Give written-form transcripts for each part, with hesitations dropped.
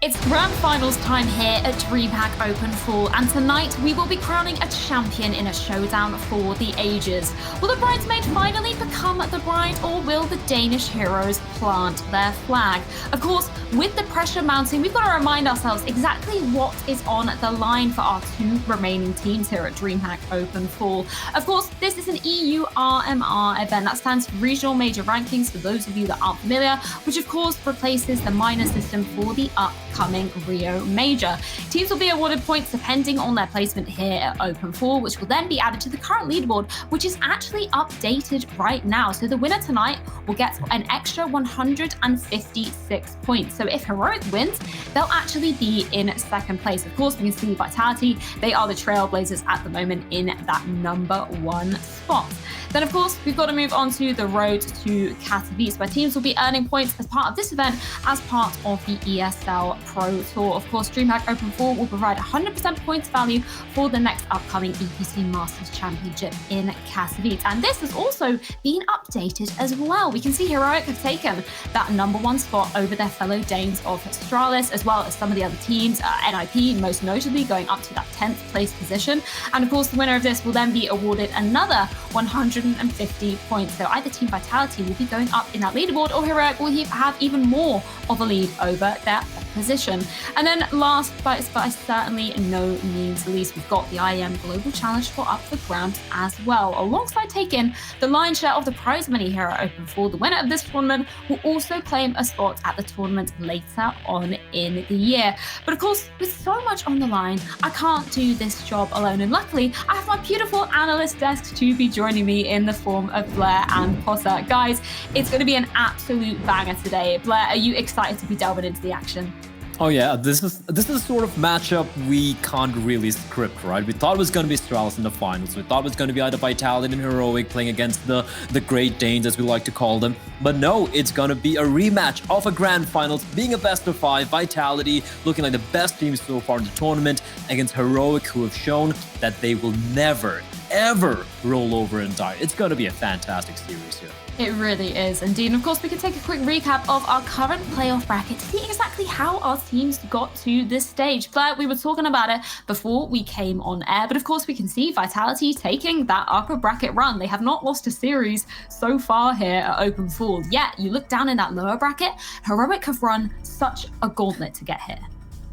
It's grand finals time here at DreamHack Open Fall, and tonight we will be crowning a champion in a showdown for the ages. Will the bridesmaid finally become the bride, or will the Danish heroes plant their flag? Of course, with the pressure mounting, we've got to remind ourselves exactly what is on the line for our two remaining teams here at DreamHack Open Fall. Of course, this is an EU RMR event that stands for Regional Major Rankings, for those of you that aren't familiar, which of course replaces the minor system for the upcoming Rio Major. Teams will be awarded points depending on their placement here at Open Fall, which will then be added to the current leaderboard, which is actually updated right now. So the winner tonight will get an extra 156 points. So if Heroic wins, they'll actually be in second place. Of course, we can see Vitality. They are the trailblazers at the moment in that #1 spot. Then, of course, we've got to move on to the road to Katowice, where teams will be earning points as part of this event as part of the ESL Pro Tour. Of course, DreamHack Open 4 will provide 100% points value for the next upcoming EPC Masters Championship in Katowice. And this has also been updated as well. We can see Heroic have taken that #1 spot over their fellow Danes of Astralis, as well as some of the other teams, NIP most notably going up to that 10th place position. And of course, the winner of this will then be awarded another 150 points. So either Team Vitality will be going up in that leaderboard, or Heroic will have even more of a lead over their opposition. And then last, but certainly no means least, we've got the IEM Global Challenge for up for grabs as well. Alongside taking the lion's share of the prize money here at Open Fall, the winner of this tournament will also claim a spot at the tournament later on in the year. But of course, with so much on the line, I can't do this job alone. And luckily, I have my beautiful analyst desk to be joining me in the form of Blair and Potter. Guys, it's going to be an absolute banger today. Blair, are you excited to be delving into the action? Oh yeah, this is the sort of matchup we can't really script, right? We thought it was going to be Astralis in the finals. We thought it was going to be either Vitality and Heroic playing against the Great Danes, as we like to call them. But no, it's going to be a rematch of a grand finals, being a best of 5. Vitality looking like the best team so far in the tournament against Heroic, who have shown that they will never, ever roll over and die. It's going to be a fantastic series here. It really is indeed. And of course, we can take a quick recap of our current playoff bracket to see exactly how our teams got to this stage. Blair, we were talking about it before we came on air, but of course we can see Vitality taking that upper bracket run. They have not lost a series so far here at Open Fall. Yet, you look down in that lower bracket, Heroic have run such a gauntlet to get here.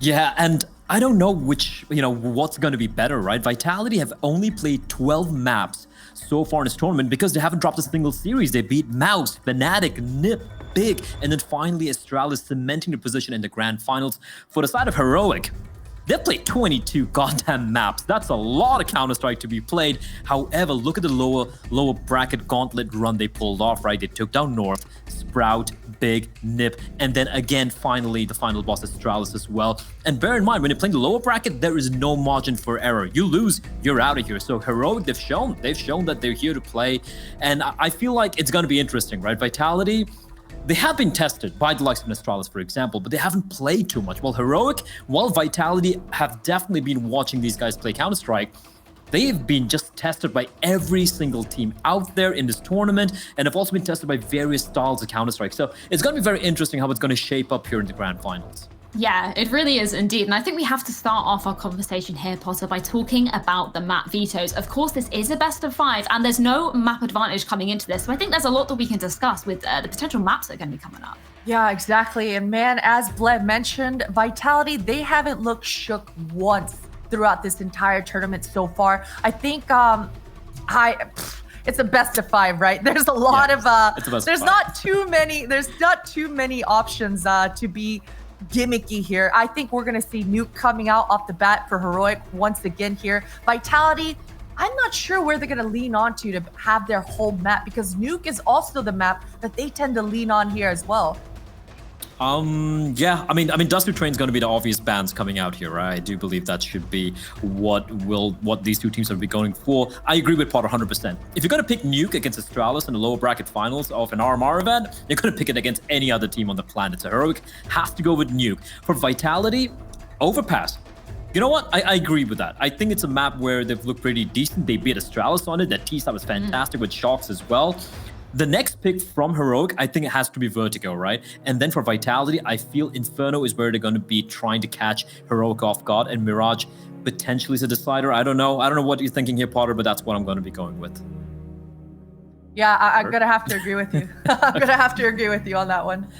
Yeah, and I don't know what's going to be better, right? Vitality have only played 12 maps so far in this tournament because they haven't dropped a single series. They beat Mouse, Fnatic, NiP, Big, and then finally Astralis cementing the position in the grand finals. For the side of Heroic, they played 22 goddamn maps. That's a lot of Counter-Strike to be played. However, look at the lower bracket gauntlet run they pulled off, right? They took down North, Sprout, Big, NiP, and then again, finally, the final boss Astralis as well. And bear in mind, when you're playing the lower bracket, there is no margin for error. You lose, you're out of here. So Heroic, they've shown that they're here to play. And I feel like it's going to be interesting, right? Vitality, they have been tested by the likes of Astralis, for example, but they haven't played too much. While Heroic, while Vitality have definitely been watching these guys play Counter-Strike, they've been just tested by every single team out there in this tournament, and have also been tested by various styles of Counter-Strike. So it's going to be very interesting how it's going to shape up here in the grand finals. Yeah, it really is indeed. And I think we have to start off our conversation here, Potter, by talking about the map vetoes. Of course, this is a best of 5, and there's no map advantage coming into this. So I think there's a lot that we can discuss with the potential maps that are going to be coming up. Yeah, exactly. And man, as Bled mentioned, Vitality, they haven't looked shook once throughout this entire tournament so far. I think it's a best of 5, right? There's a lot of there's not too many options to be gimmicky here. I think we're going to see Nuke coming out off the bat for Heroic once again here. Vitality, I'm not sure where they're going to lean on to have their whole map, because Nuke is also the map that they tend to lean on here as well. Yeah, I mean, Dust 2 Train's going to be the obvious bans coming out here, right? I do believe that should be what these two teams will be going for. I agree with Potter 100%. If you're going to pick Nuke against Astralis in the lower bracket finals of an RMR event, you're going to pick it against any other team on the planet. So Heroic has to go with Nuke. For Vitality, Overpass. You know what? I agree with that. I think it's a map where they've looked pretty decent. They beat Astralis on it. That T-side was fantastic with Shocks as well. The next pick from Heroic, I think it has to be Vertigo, right? And then for Vitality, I feel Inferno is where they're going to be trying to catch Heroic off guard, and Mirage potentially is a decider. I don't know what you're thinking here, Potter, but that's what I'm going to be going with. Yeah, I'm going to have to agree with you. I'm going to have to agree with you on that one.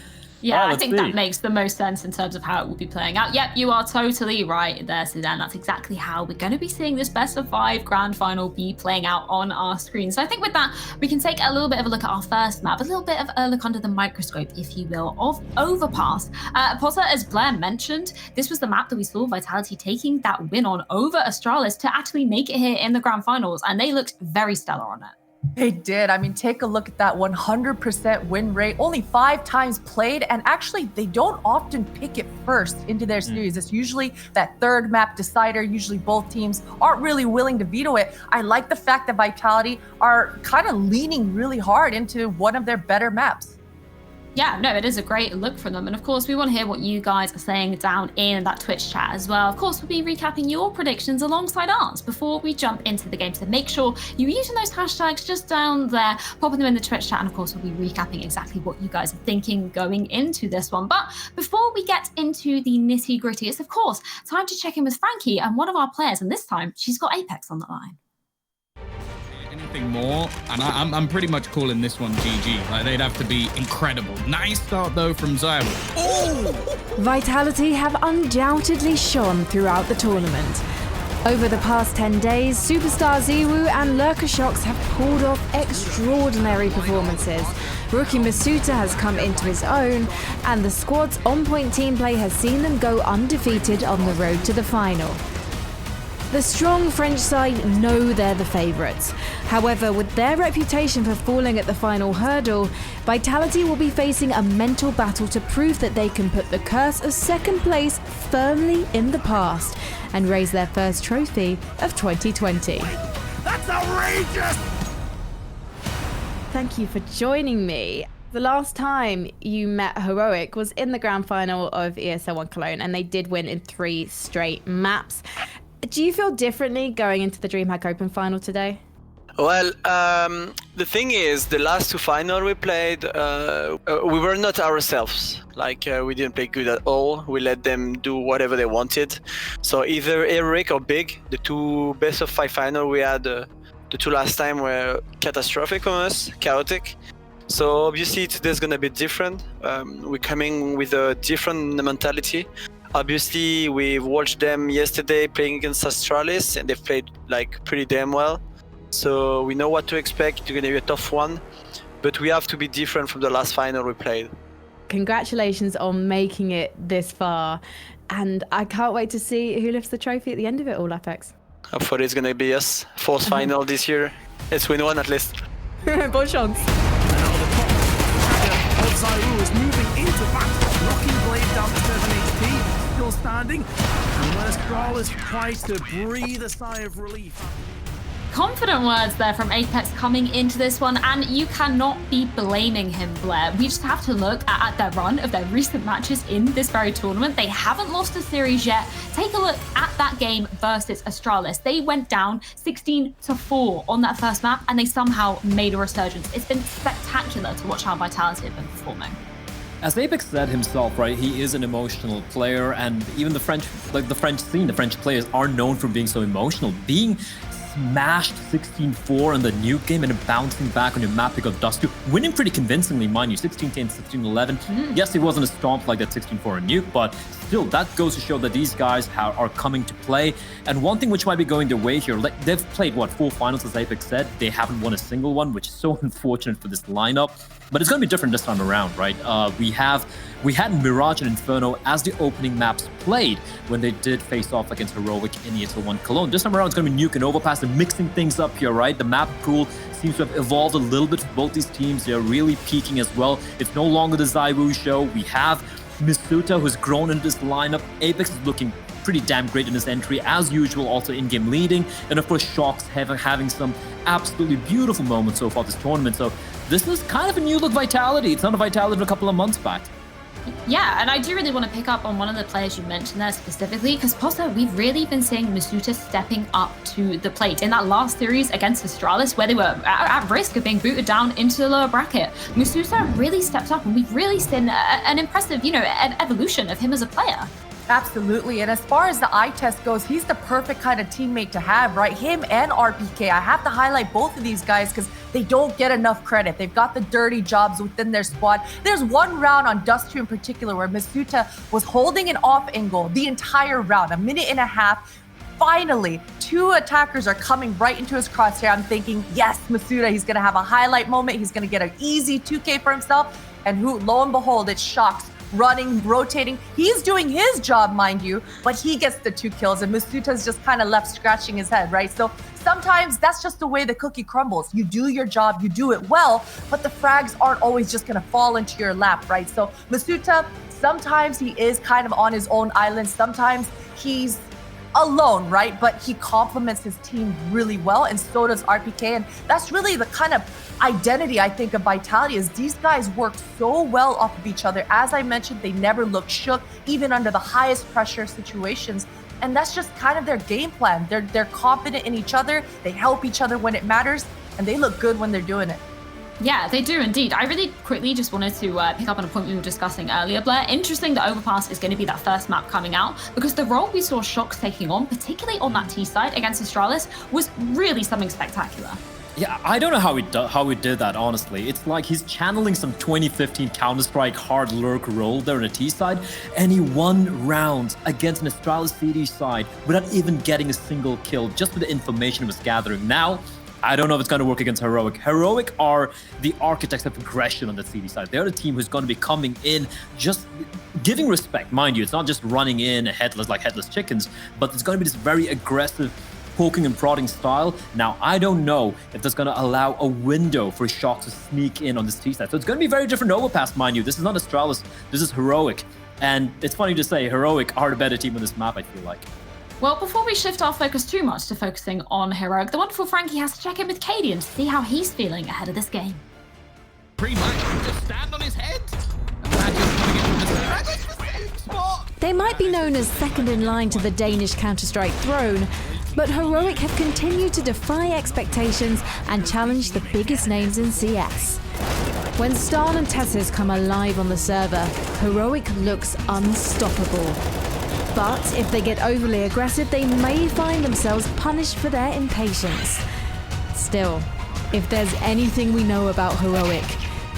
Yeah, I think that makes the most sense in terms of how it will be playing out. Yep, you are totally right there, Sudan. That's exactly how we're going to be seeing this best of 5 grand final be playing out on our screen. So I think with that, we can take a little bit of a look at our first map, a little bit of a look under the microscope, if you will, of Overpass. Potter, as Blair mentioned, this was the map that we saw Vitality taking that win on over Astralis to actually make it here in the grand finals, and they looked very stellar on it. They did. I mean, take a look at that 100% win rate, only 5 times played, and actually they don't often pick it first into their series. It's usually that third map decider. Usually both teams aren't really willing to veto it. I like the fact that Vitality are kind of leaning really hard into one of their better maps. Yeah, no, it is a great look for them. And of course, we want to hear what you guys are saying down in that Twitch chat as well. Of course, we'll be recapping your predictions alongside ours before we jump into the game. So make sure you're using those hashtags just down there, popping them in the Twitch chat. And of course, we'll be recapping exactly what you guys are thinking going into this one. But before we get into the nitty gritty, it's of course time to check in with Frankie and one of our players. And this time, she's got Apex on the line. Anything more, and I'm pretty much calling this one GG. Like, they'd have to be incredible. Nice start though from Zyro. Oh! Vitality have undoubtedly shone throughout the tournament. Over the past 10 days, Superstar Ziwu and Lurker Shox have pulled off extraordinary performances. Rookie Masuta has come into his own, and the squad's on-point team play has seen them go undefeated on the road to the final. The strong French side know they're the favourites. However, with their reputation for falling at the final hurdle, Vitality will be facing a mental battle to prove that they can put the curse of second place firmly in the past and raise their first trophy of 2020. That's outrageous! Thank you for joining me. The last time you met Heroic was in the grand final of ESL 1 Cologne, and they did win in 3 straight maps. Do you feel differently going into the DreamHack Open final today? Well, the thing is, the last 2 finals we played, we were not ourselves. Like, we didn't play good at all. We let them do whatever they wanted. So either Eric or Big, the 2 best of 5 finals we had, the 2 last time were catastrophic on us, chaotic. So obviously today's gonna be different. We're coming with a different mentality. Obviously, we've watched them yesterday playing against Astralis, and they've played like pretty damn well. So we know what to expect. It's going to be a tough one, but we have to be different from the last final we played. Congratulations on making it this far, and I can't wait to see who lifts the trophy at the end of it all, Apex. Hopefully it's going to be us. 4th final this year. Let's win one at least. Bon chance. Zyru is moving into battle, knocking Blade down to 7 HP. Still standing, and when Astralis tries to breathe a sigh of relief. Confident words there from Apex coming into this one, and you cannot be blaming him, Blair. We just have to look at their run of their recent matches in this very tournament. They haven't lost a series yet. Take a look at that game versus Astralis. They went down 16-4 on that first map, and they somehow made a resurgence. It's been spectacular to watch how Vitality have been performing. As Apex said himself, right, he is an emotional player, and even the French scene, the French players are known for being so emotional. Being smashed 16-4 in the nuke game and then bouncing back on your map pick of Dust2, winning pretty convincingly, mind you, 16-10, 16-11. Yes, it wasn't a stomp like that 16-4 in nuke, but still, that goes to show that these guys are coming to play. And one thing which might be going their way here, like, they've played, 4 finals, as Apex said. They haven't won a single one, which is so unfortunate for this lineup. But it's going to be different this time around, right? We had Mirage and Inferno as the opening maps played when they did face off against Heroic in ESL 1 Cologne. This time around, it's going to be Nuke and Overpass and mixing things up here, right? The map pool seems to have evolved a little bit for both these teams. They're really peaking as well. It's no longer the Zywu show. We have Misuta, who's grown into this lineup. Apex is looking pretty damn great in his entry, as usual, also in-game leading. And of course, Shox having some absolutely beautiful moments so far this tournament. So this is kind of a new look Vitality. It's not a Vitality of a couple of months back. Yeah, and I do really want to pick up on one of the players you mentioned there specifically, because Posse, we've really been seeing Masuta stepping up to the plate. In that last series against Astralis, where they were at risk of being booted down into the lower bracket, Masuta really stepped up, and we've really seen an impressive, an evolution of him as a player. Absolutely. And as far as the eye test goes, he's the perfect kind of teammate to have, right? Him and RPK. I have to highlight both of these guys because they don't get enough credit. They've got the dirty jobs within their squad. There's one round on Dust 2 in particular where Masuta was holding an off angle the entire round, 1.5 minutes. Finally, 2 attackers are coming right into his crosshair. I'm thinking, yes, Masuta, he's going to have a highlight moment. He's going to get an easy 2K for himself. And lo and behold, it shocks. Running, rotating. He's doing his job, mind you, but he gets the 2 kills and Masuta's just kind of left scratching his head, right? So sometimes that's just the way the cookie crumbles. You do your job, you do it well, but the frags aren't always just going to fall into your lap, right? So Masuta, sometimes he is kind of on his own island. Sometimes he's alone, right? But he complements his team really well, and so does RPK. And that's really the kind of identity, I think, of Vitality, is these guys work so well off of each other. As I mentioned, they never look shook, even under the highest pressure situations. And that's just kind of their game plan. They're confident in each other. They help each other when it matters, and they look good when they're doing it. Yeah, they do indeed. I really quickly just wanted to pick up on a point we were discussing earlier, Blair. Interesting that Overpass is going to be that first map coming out, because the role we saw Shox taking on, particularly on that T side against Astralis, was really something spectacular. Yeah, I don't know how he did that, honestly. It's like he's channeling some 2015 Counter-Strike hard lurk role there on the T side, and he won rounds against an Astralis CD side without even getting a single kill, just with the information he was gathering. Now, I don't know if it's going to work against Heroic. Heroic are the architects of progression on the CD side. They're the team who's going to be coming in, just giving respect. Mind you, it's not just running in headless like headless chickens, but it's going to be this very aggressive poking and prodding style. Now, I don't know if that's going to allow a window for Shox to sneak in on this T side. So it's going to be very different Overpass, mind you. This is not Astralis, this is Heroic. And it's funny to say, Heroic are the better team on this map, I feel like. Well, before we shift our focus too much to focusing on Heroic, the wonderful Frankie has to check in with Cadian to see how he's feeling ahead of this game. Pretty much just stand on his head. Imagine coming into the spot. They might be known as second in line to the Danish Counter-Strike throne, but Heroic have continued to defy expectations and challenge the biggest names in CS. When Starn and Tessus come alive on the server, Heroic looks unstoppable. But if they get overly aggressive, they may find themselves punished for their impatience. Still, if there's anything we know about Heroic,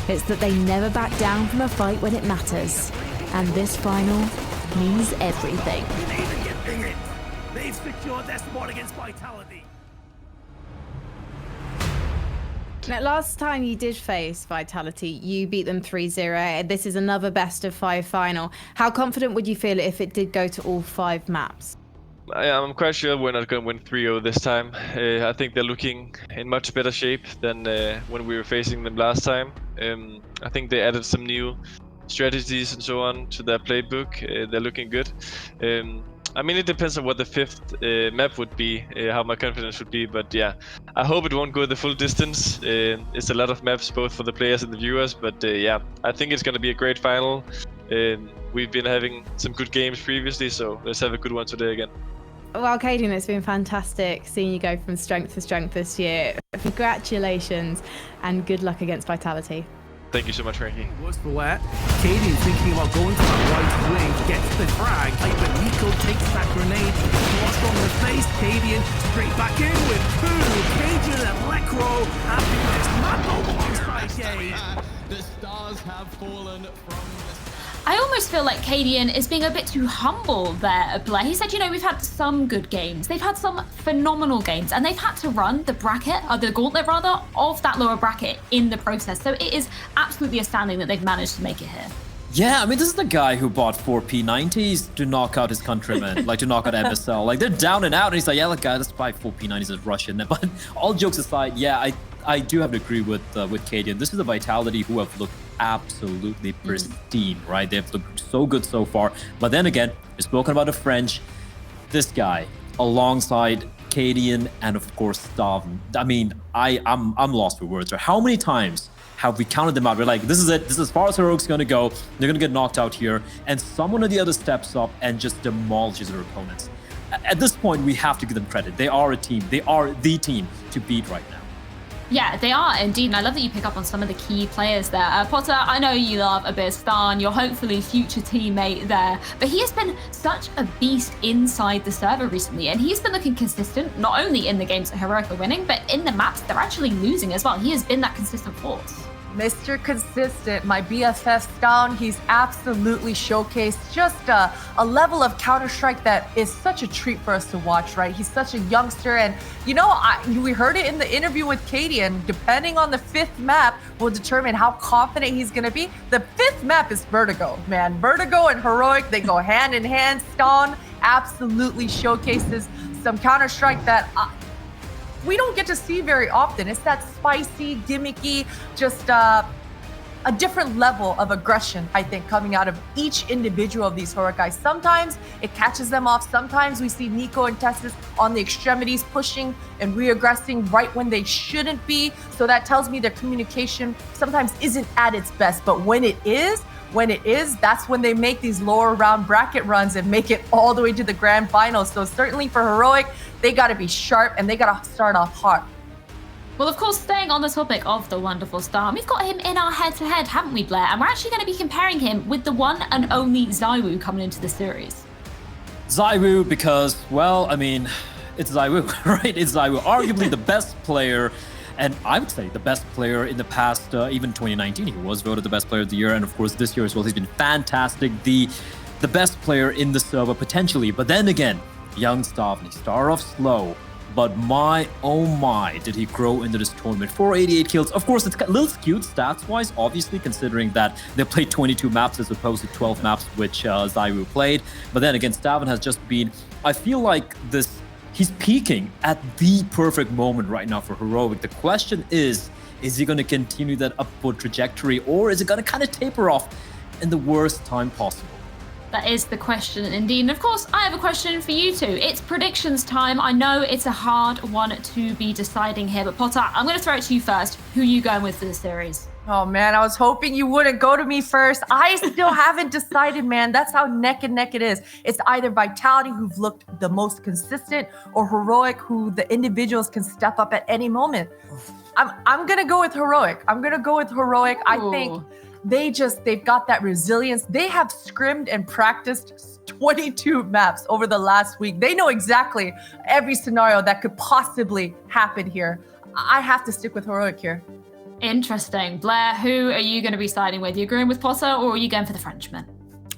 it's that they never back down from a fight when it matters. And this final means everything. They've secured their spot against Vitality. Now, last time you did face Vitality, you beat them 3-0. This is another best of 5 final. How confident would you feel if it did go to all 5 maps? I'm quite sure we're not going to win 3-0 this time. I think they're looking in much better shape than when we were facing them last time. I think they added some new strategies and so on to their playbook. They're looking good. I mean, it depends on what the 5th map would be, how my confidence would be, but yeah, I hope it won't go the full distance. It's a lot of maps, both for the players and the viewers, but yeah, I think it's going to be a great final. We've been having some good games previously, so let's have a good one today again. Well, Cadian, it's been fantastic seeing you go from strength to strength this year. Congratulations and good luck against Vitality. Thank you so much, Frankie. Was for where Cadian thinking about going to that right wing, gets the frag, but Nico takes that grenade, lost on the face. Cadian straight back in with 2. Cadian and Lekro having this mad one-side game. The stars have fallen from the... I almost feel like Cadian is being a bit too humble there, Blair. He said, we've had some good games. They've had some phenomenal games, and they've had to run the gauntlet of that lower bracket in the process. So it is absolutely astounding that they've managed to make it here. Yeah, I mean, this is the guy who bought 4 P90s to knock out his countrymen, like to knock out MSL. Like, they're down and out, and he's like, yeah, look, guys, let's buy 4 P90s and rush in there. But all jokes aside, yeah, I do have to agree with Cadian. This is a Vitality who have looked absolutely pristine, right? They've looked so good so far. But then again, we've spoken about the French. This guy, alongside Cadian, and of course Staven. I mean, I'm lost for words. Right? How many times have we counted them out? We're like, this is it. This is as far as Heroic's gonna go. They're gonna get knocked out here, and someone or the other steps up and just demolishes their opponents. At this point, we have to give them credit. They are a team. They are the team to beat right now. Yeah, they are indeed, and I love that you pick up on some of the key players there. Potter, I know you love a bit of Stan, your hopefully future teammate there, but he has been such a beast inside the server recently, and he's been looking consistent, not only in the games that Heroic are winning, but in the maps they're actually losing as well. He has been that consistent force. Mr. Consistent, my BFF Stan, he's absolutely showcased just a level of Counter-Strike that is such a treat for us to watch, right? He's such a youngster, and you know, we heard it in the interview with Katie, and depending on the 5th map will determine how confident he's gonna be. The 5th map is Vertigo, man. Vertigo and Heroic, they go hand in hand. Stan absolutely showcases some Counter-Strike that we don't get to see very often. It's that spicy, gimmicky, just a different level of aggression, I think, coming out of each individual of these Heroic guys. Sometimes it catches them off. Sometimes we see Nico and Testis on the extremities pushing and re-aggressing right when they shouldn't be. So that tells me their communication sometimes isn't at its best. But when it is, that's when they make these lower round bracket runs and make it all the way to the grand finals. So certainly for Heroic, they got to be sharp and they got to start off hard. Well, of course, staying on the topic of the wonderful Star, we've got him in our head-to-head, haven't we, Blair? And we're actually going to be comparing him with the one and only ZywOo coming into the series. ZywOo because, well, I mean, it's ZywOo, right? It's ZywOo, arguably the best player, and I would say the best player in the past, even 2019. He was voted the best player of the year, and of course this year as well, he's been fantastic. The best player in the server, potentially. But then again, young Staven, he started off slow, but my, oh my, did he grow into this tournament. 488 kills. Of course, it's a little skewed stats-wise, obviously, considering that they played 22 maps as opposed to 12 maps, which ZywOo played. But then again, Staven has just been, I feel like he's peaking at the perfect moment right now for Heroic. The question is he going to continue that upward trajectory, or is it going to kind of taper off in the worst time possible? That is the question indeed. And of course, I have a question for you two. It's predictions time. I know it's a hard one to be deciding here, but Potter, I'm going to throw it to you first. Who are you going with for the series? Oh man, I was hoping you wouldn't go to me first. I still haven't decided, man. That's how neck and neck it is. It's either Vitality, who've looked the most consistent, or Heroic, who the individuals can step up at any moment. I'm going to go with Heroic. I think they've got that resilience. They have scrimmed and practiced 22 maps over the last week. They know exactly every scenario that could possibly happen here. I have to stick with Heroic here. Interesting. Blair, who are you going to be siding with? You agreeing with Potter, or are you going for the Frenchman?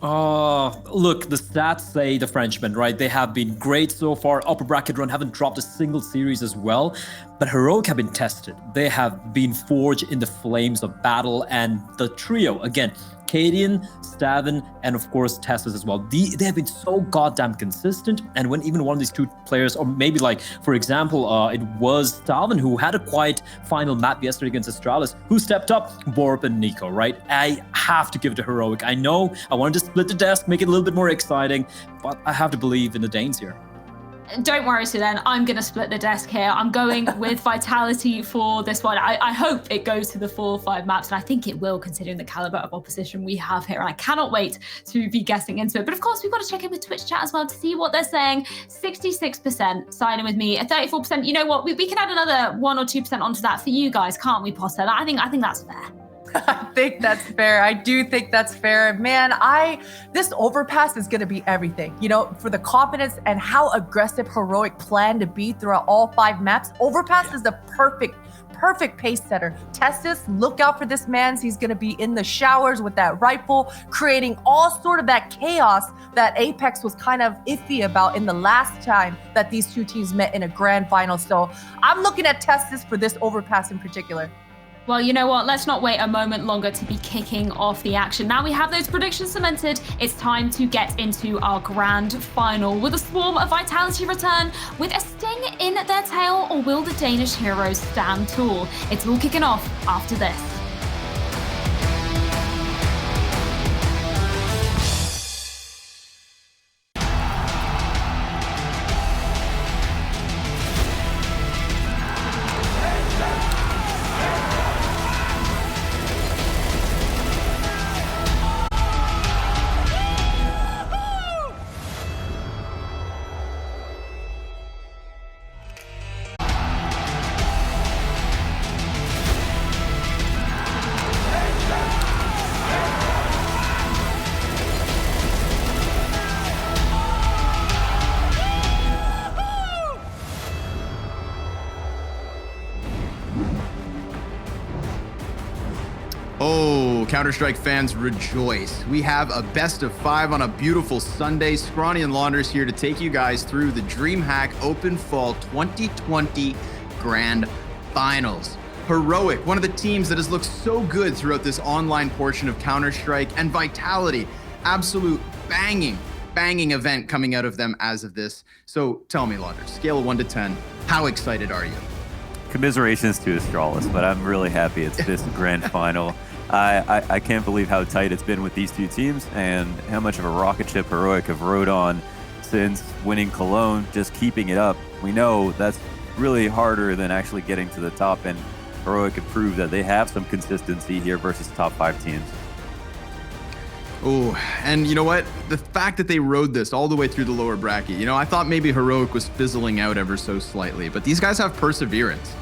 Look, the stats say the Frenchmen, right? They have been great so far. Upper bracket run haven't dropped a single series as well. But Heroic have been tested. They have been forged in the flames of battle. And the trio, again, Cadian, Staven, and of course Testis as well. They have been so goddamn consistent. And when even one of these two players, or maybe like, for example, it was Staven who had a quiet final map yesterday against Astralis, who stepped up, Borp and Nico, right? I have to give it to Heroic. I know I wanted to split the desk, make it a little bit more exciting, but I have to believe in the Danes here. Don't worry, Sudan. I'm going to split the desk here. I'm going with Vitality for this one. I hope it goes to the 4 or 5 maps, and I think it will, considering the caliber of opposition we have here. And I cannot wait to be getting into it. But of course, we've got to check in with Twitch chat as well to see what they're saying. 66% siding with me, 34%. You know what? We can add another 1 or 2% onto that for you guys, can't we, Potter? I think that's fair. I think that's fair. I do think that's fair. Man, this Overpass is going to be everything. You know, for the confidence and how aggressive Heroic plan to be throughout all 5 maps, Overpass is the perfect pace setter. Testis, look out for this man. He's going to be in the showers with that rifle, creating all sort of that chaos that Apex was kind of iffy about in the last time that these two teams met in a grand final. So I'm looking at Testis for this Overpass in particular. Well, you know what? Let's not wait a moment longer to be kicking off the action. Now we have those predictions cemented, it's time to get into our grand final. Will the Swarm of Vitality return with a sting in their tail, or will the Danish heroes stand tall? It's all kicking off after this. Counter-Strike fans, rejoice. We have a best of 5 on a beautiful Sunday. Scrawny and Launders here to take you guys through the DreamHack Open Fall 2020 Grand Finals. Heroic, one of the teams that has looked so good throughout this online portion of Counter-Strike, and Vitality, absolute banging event coming out of them as of this. So tell me, Launders, scale of 1 to 10, how excited are you? Commiserations to Astralis, but I'm really happy it's this grand final. I can't believe how tight it's been with these two teams and how much of a rocket ship Heroic have rode on since winning Cologne, just keeping it up. We know that's really harder than actually getting to the top, and Heroic have proved that they have some consistency here versus top 5 teams. Oh, and you know what? The fact that they rode this all the way through the lower bracket, I thought maybe Heroic was fizzling out ever so slightly, but these guys have perseverance.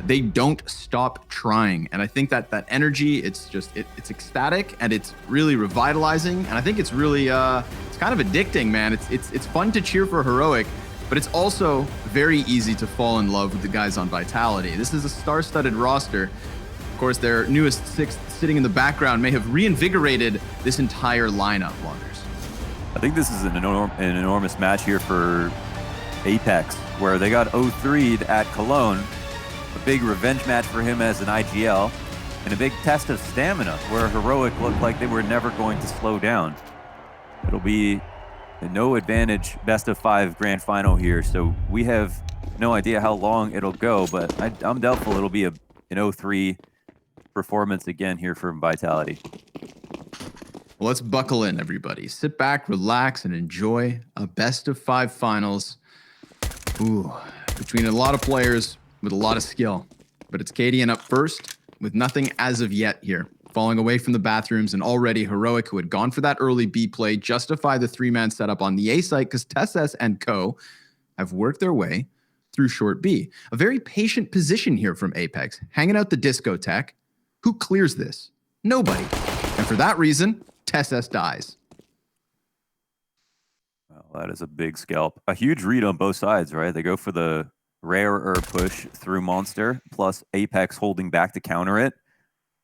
They don't stop trying, and I think that energy, it's ecstatic and it's really revitalizing, and I think it's really it's kind of addicting, man. It's fun to cheer for Heroic, but it's also very easy to fall in love with the guys on Vitality. This is a star-studded roster. Of course, their newest 6th sitting in the background may have reinvigorated this entire lineup, Launders. I think this is an enormous match here for Apex, where they got 0-3'd at Cologne. A big revenge match for him as an IGL, and a big test of stamina where Heroic looked like they were never going to slow down. It'll be a no advantage best of 5 grand final here, so we have no idea how long it'll go, but I'm doubtful it'll be an 0-3 performance again here from Vitality. Well, let's buckle in, everybody. Sit back, relax, and enjoy a best of 5 finals. Ooh, between a lot of players with a lot of skill. But it's Cadian up first with nothing as of yet here. Falling away from the bathrooms, and already Heroic, who had gone for that early B play, justify the 3-man setup on the A site because TessS and co have worked their way through short B. A very patient position here from Apex, hanging out the discotheque. Who clears this? Nobody. And for that reason, TessS dies. Well, that is a big scalp. A huge read on both sides, right? They go for the rarer push through Monster, plus Apex holding back to counter it.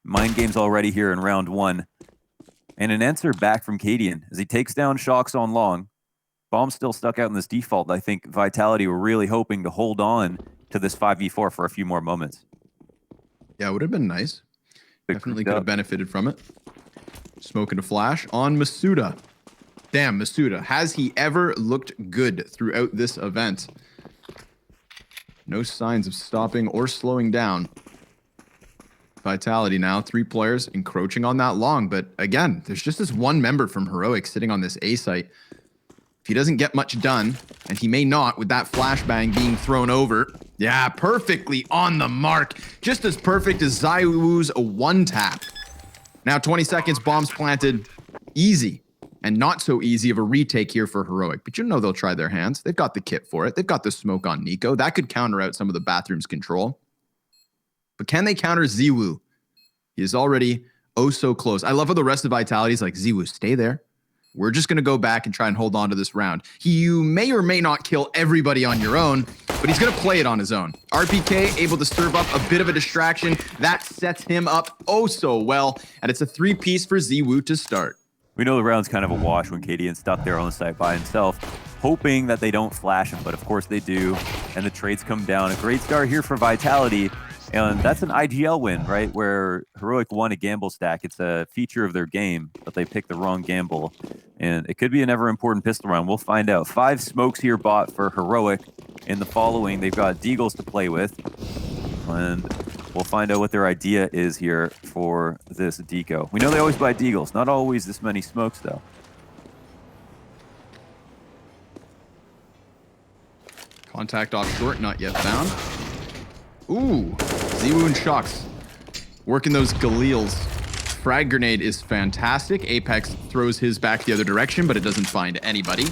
Mind games already here in round 1. And an answer back from Cadian as he takes down Shocks on long. Bomb's still stuck out in this default. I think Vitality were really hoping to hold on to this 5v4 for a few more moments. Yeah, it would have been nice. Definitely could have benefited from it. Smoking a flash on Masuda. Damn, Masuda. Has he ever looked good throughout this event? No signs of stopping or slowing down. Vitality now, 3 players encroaching on that long. But again, there's just this one member from Heroic sitting on this A site. If he doesn't get much done, and he may not with that flashbang being thrown over. Yeah, perfectly on the mark. Just as perfect as ZywOo's 1-tap. Now 20 seconds, bombs planted. Easy. And not so easy of a retake here for Heroic. But they'll try their hands. They've got the kit for it. They've got the smoke on Nico. That could counter out some of the bathroom's control. But can they counter ZywOo? He is already oh so close. I love how the rest of Vitality is like, ZywOo, stay there. We're just going to go back and try and hold on to this round. You may or may not kill everybody on your own, but he's going to play it on his own. RPK able to serve up a bit of a distraction. That sets him up oh so well. And it's a 3-piece for ZywOo to start. We know the round's kind of a wash when Cadian's stuck there on the site by himself, hoping that they don't flash him, but of course they do, and the trades come down. A great start here for Vitality, and that's an IGL win, right, where Heroic won a gamble stack. It's a feature of their game, but they picked the wrong gamble, and it could be an ever-important pistol round. We'll find out. 5 smokes here bought for Heroic. In the following, they've got Deagles to play with, and we'll find out what their idea is here for this deco. We know they always buy Deagles. Not always this many smokes, though. Contact off short, not yet found. Ooh, ZywOo and Shocks working those Galeels. Frag grenade is fantastic. Apex throws his back the other direction, but it doesn't find anybody.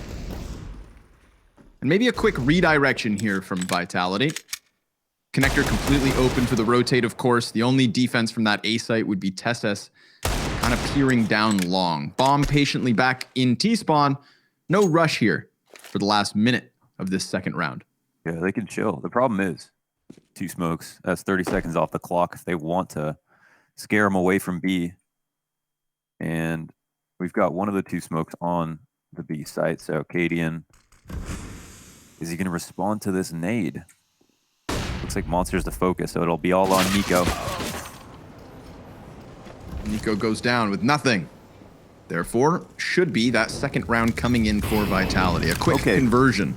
And maybe a quick redirection here from Vitality. Connector completely open for the rotate, of course. The only defense from that A site would be TessS kind of peering down long. Bomb patiently back in T-spawn. No rush here for the last minute of this second round. Yeah, they can chill. The problem is 2 smokes. That's 30 seconds off the clock if they want to scare them away from B. And we've got one of the two smokes on the B site. So Cadian, is he going to respond to this nade? Looks like Monster's the focus, so it'll be all on Nico. Nico goes down with nothing. Therefore, should be that second round coming in for Vitality. A quick conversion.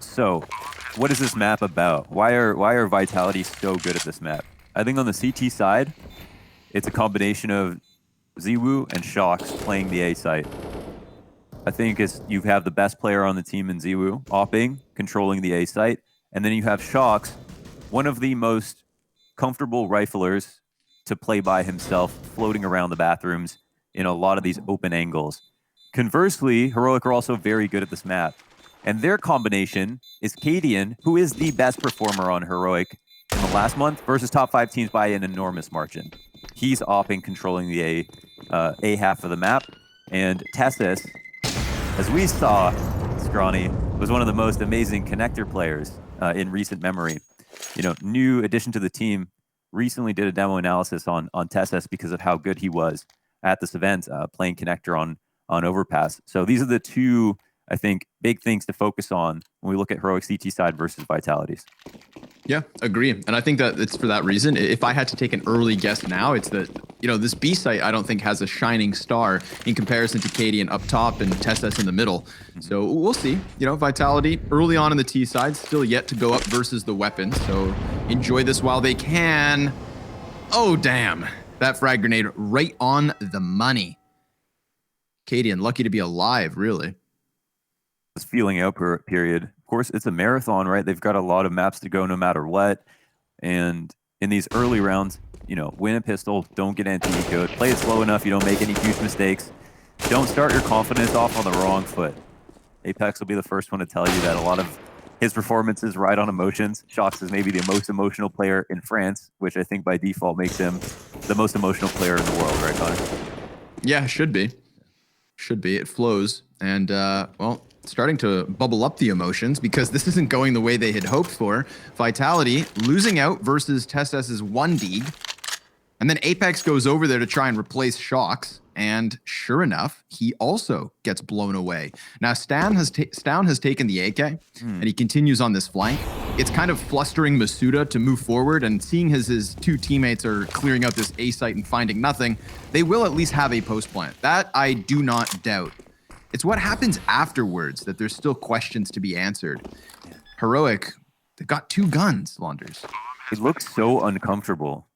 So, what is this map about? Why are Vitality so good at this map? I think on the CT side, it's a combination of Ziwu and Shox playing the A site. I think you have the best player on the team in Ziwu, opping, controlling the A site, and then you have Shox, one of the most comfortable riflers to play by himself, floating around the bathrooms in a lot of these open angles. Conversely, Heroic are also very good at this map. And their combination is Cadian, who is the best performer on Heroic in the last month, versus top 5 teams by an enormous margin. He's opping, controlling the A half of the map. And Tessus, as we saw, Scrawny, was one of the most amazing connector players in recent memory. You know, new addition to the team, recently did a demo analysis on Tessus because of how good he was at this event, playing connector on Overpass. So these are the two, I think, big things to focus on when we look at Heroic CT side versus Vitality's. Yeah, agree. And I think that it's for that reason. If I had to take an early guess now, it's that, you know, this B site I don't think has a shining star in comparison to Cadian up top and Tessus in the middle. So we'll see. You know, Vitality early on in the T side, still yet to go up versus the weapon. So enjoy this while they can. Oh, damn. That frag grenade right on the money. Cadian, lucky to be alive, really. This feeling out period. Of course, it's a marathon, right? They've got a lot of maps to go no matter what. And in these early rounds, you know, win a pistol, don't get anti-ecoed, play it slow enough, you don't make any huge mistakes. Don't start your confidence off on the wrong foot. Apex will be the first one to tell you that a lot of his performances ride on emotions. Shox is maybe the most emotional player in France, which I think by default makes him the most emotional player in the world, right, Connor? Yeah, should be. Should be. It flows. And, well, starting to bubble up the emotions because this isn't going the way they had hoped for. Vitality losing out versus Tessus's 1D. And then Apex goes over there to try and replace Shox. And sure enough, he also gets blown away. Now, Stan has taken the AK, and he continues on this flank. It's kind of flustering Masuda to move forward, and seeing his two teammates are clearing out this A site and finding nothing, they will at least have a post plant. That I do not doubt. It's what happens afterwards that there's still questions to be answered. Heroic, they've got 2 guns, Launders. It looks so uncomfortable.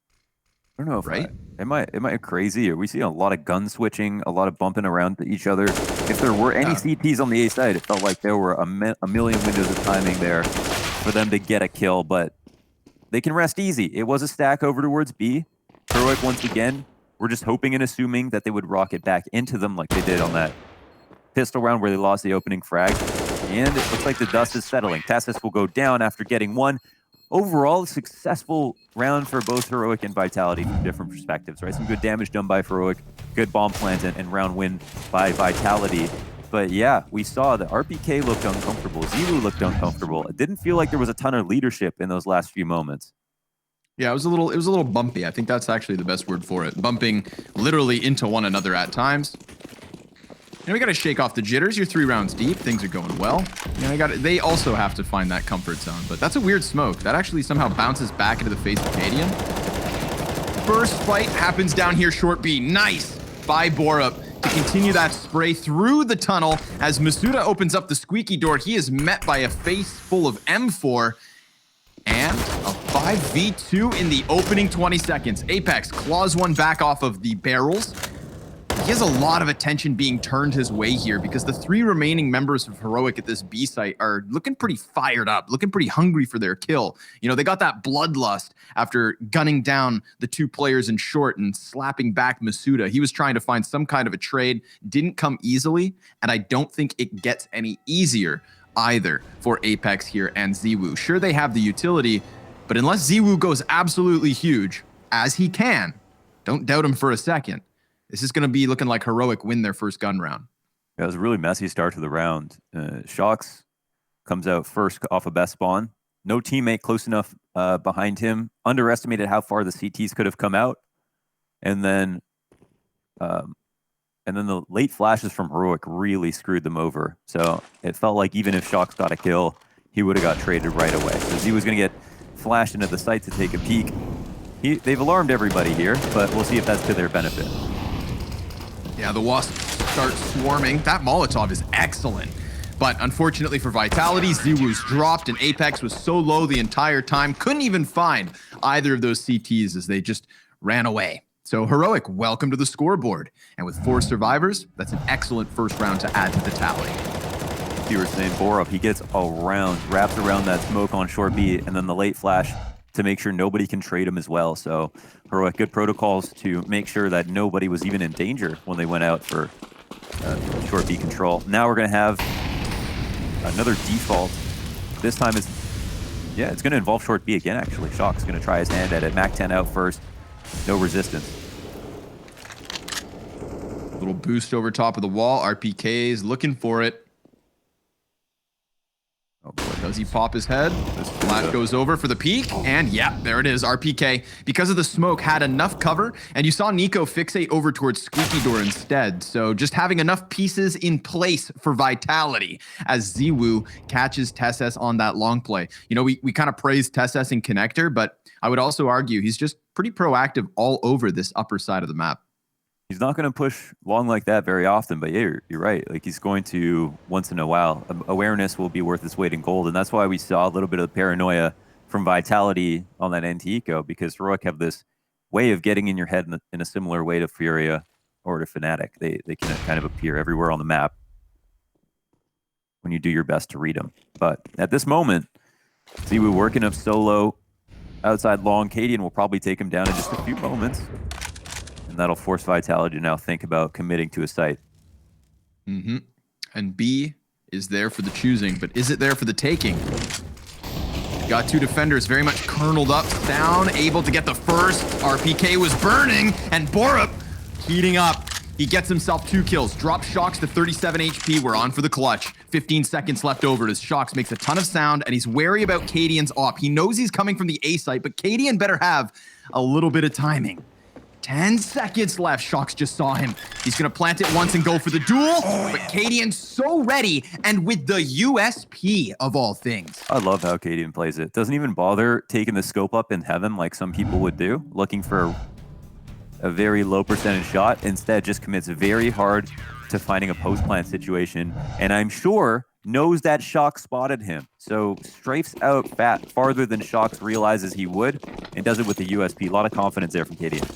I don't know if right? Am I crazy? Are we seeing a lot of gun switching, a lot of bumping around to each other? If there were any CTs on the A side, it felt like there were a million windows of timing there for them to get a kill, but they can rest easy. It was a stack over towards B. Heroic, once again, we're just hoping and assuming that they would rocket back into them like they did on that pistol round where they lost the opening frag. And it looks like the dust is settling. Tessus will go down after getting 1. Overall, a successful round for both Heroic and Vitality from different perspectives, right? Some good damage done by Heroic, good bomb plant, and round win by Vitality. But yeah, we saw that RPK looked uncomfortable. Ziwu looked uncomfortable. It didn't feel like there was a ton of leadership in those last few moments. Yeah, it was a little bumpy. I think that's actually the best word for it. Bumping literally into one another at times. And we got to shake off the jitters. You're 3 rounds deep. Things are going well. You know, they also have to find that comfort zone. But that's a weird smoke. That actually somehow bounces back into the face of Cadian. First fight happens down here, short B. Nice by Borup to continue that spray through the tunnel. As Masuda opens up the squeaky door, he is met by a face full of M4. And a 5v2 in the opening 20 seconds. Apex claws one back off of the barrels. He has a lot of attention being turned his way here because the 3 remaining members of Heroic at this B site are looking pretty fired up, looking pretty hungry for their kill. You know, they got that bloodlust after gunning down the 2 players in short and slapping back Masuda. He was trying to find some kind of a trade, didn't come easily, and I don't think it gets any easier either for Apex here and Ziwu. Sure, they have the utility, but unless Ziwu goes absolutely huge, as he can, don't doubt him for a second, this is going to be looking like Heroic win their first gun round. Yeah, it was a really messy start to the round. Shox comes out first off a best spawn. No teammate close enough behind him. Underestimated how far the CTs could have come out. And then And then the late flashes from Heroic really screwed them over. So it felt like even if Shox got a kill, he would have got traded right away. So Z was going to get flashed into the site to take a peek. They've alarmed everybody here, but we'll see if that's to their benefit. Yeah, the Wasps start swarming. That Molotov is excellent. But unfortunately for Vitality, ZywOo's dropped, and Apex was so low the entire time, couldn't even find either of those CTs as they just ran away. So Heroic, welcome to the scoreboard. And with 4 survivors, that's an excellent first round to add to the tally. You were saying Borup, he gets around, wraps around that smoke on short B, and then the late flash to make sure nobody can trade him as well. So Heroic, good protocols to make sure that nobody was even in danger when they went out for short B control. Now we're going to have another default. This time it's going to involve short B again, actually. Shox going to try his hand at it. Mac 10 out first. No resistance. Little boost over top of the wall. RPK's looking for it. Oh boy, does he pop his head? This flash goes over for the peek, and yeah, there it is, RPK. Because of the smoke, had enough cover, and you saw Nico fixate over towards Squeaky Door instead. So just having enough pieces in place for Vitality as ZywOo catches TeSeS on that long play. You know, we kind of praise TeSeS in Connector, but I would also argue he's just pretty proactive all over this upper side of the map. He's not going to push long like that very often, but yeah, you're right. Like, he's going to, once in a while, awareness will be worth its weight in gold. And that's why we saw a little bit of paranoia from Vitality on that anti-eco, because Heroic have this way of getting in your head in a similar way to Furia or to Fnatic. They can kind of appear everywhere on the map when you do your best to read them. But at this moment, ZywOo working up solo outside long. Cadian will probably take him down in just a few moments. And that'll force Vitality to now think about committing to a site. Mm-hmm. And B is there for the choosing, but is it there for the taking? Got 2 defenders very much kerneled up, down, able to get the first. RPK was burning, and Borup heating up. He gets himself 2 kills, drops Shox to 37 HP. We're on for the clutch. 15 seconds left over as Shox makes a ton of sound, and he's wary about Cadian's op. He knows he's coming from the A site, but Cadian better have a little bit of timing. 10 seconds left. Shox just saw him. He's going to plant it once and go for the duel. But Cadian's so ready, and with the USP of all things. I love how Cadian plays it. Doesn't even bother taking the scope up in heaven like some people would do, looking for a very low percentage shot. Instead, just commits very hard to finding a post-plant situation. And I'm sure knows that Shox spotted him. So strafes out farther than Shox realizes he would, and does it with the USP. A lot of confidence there from Cadian.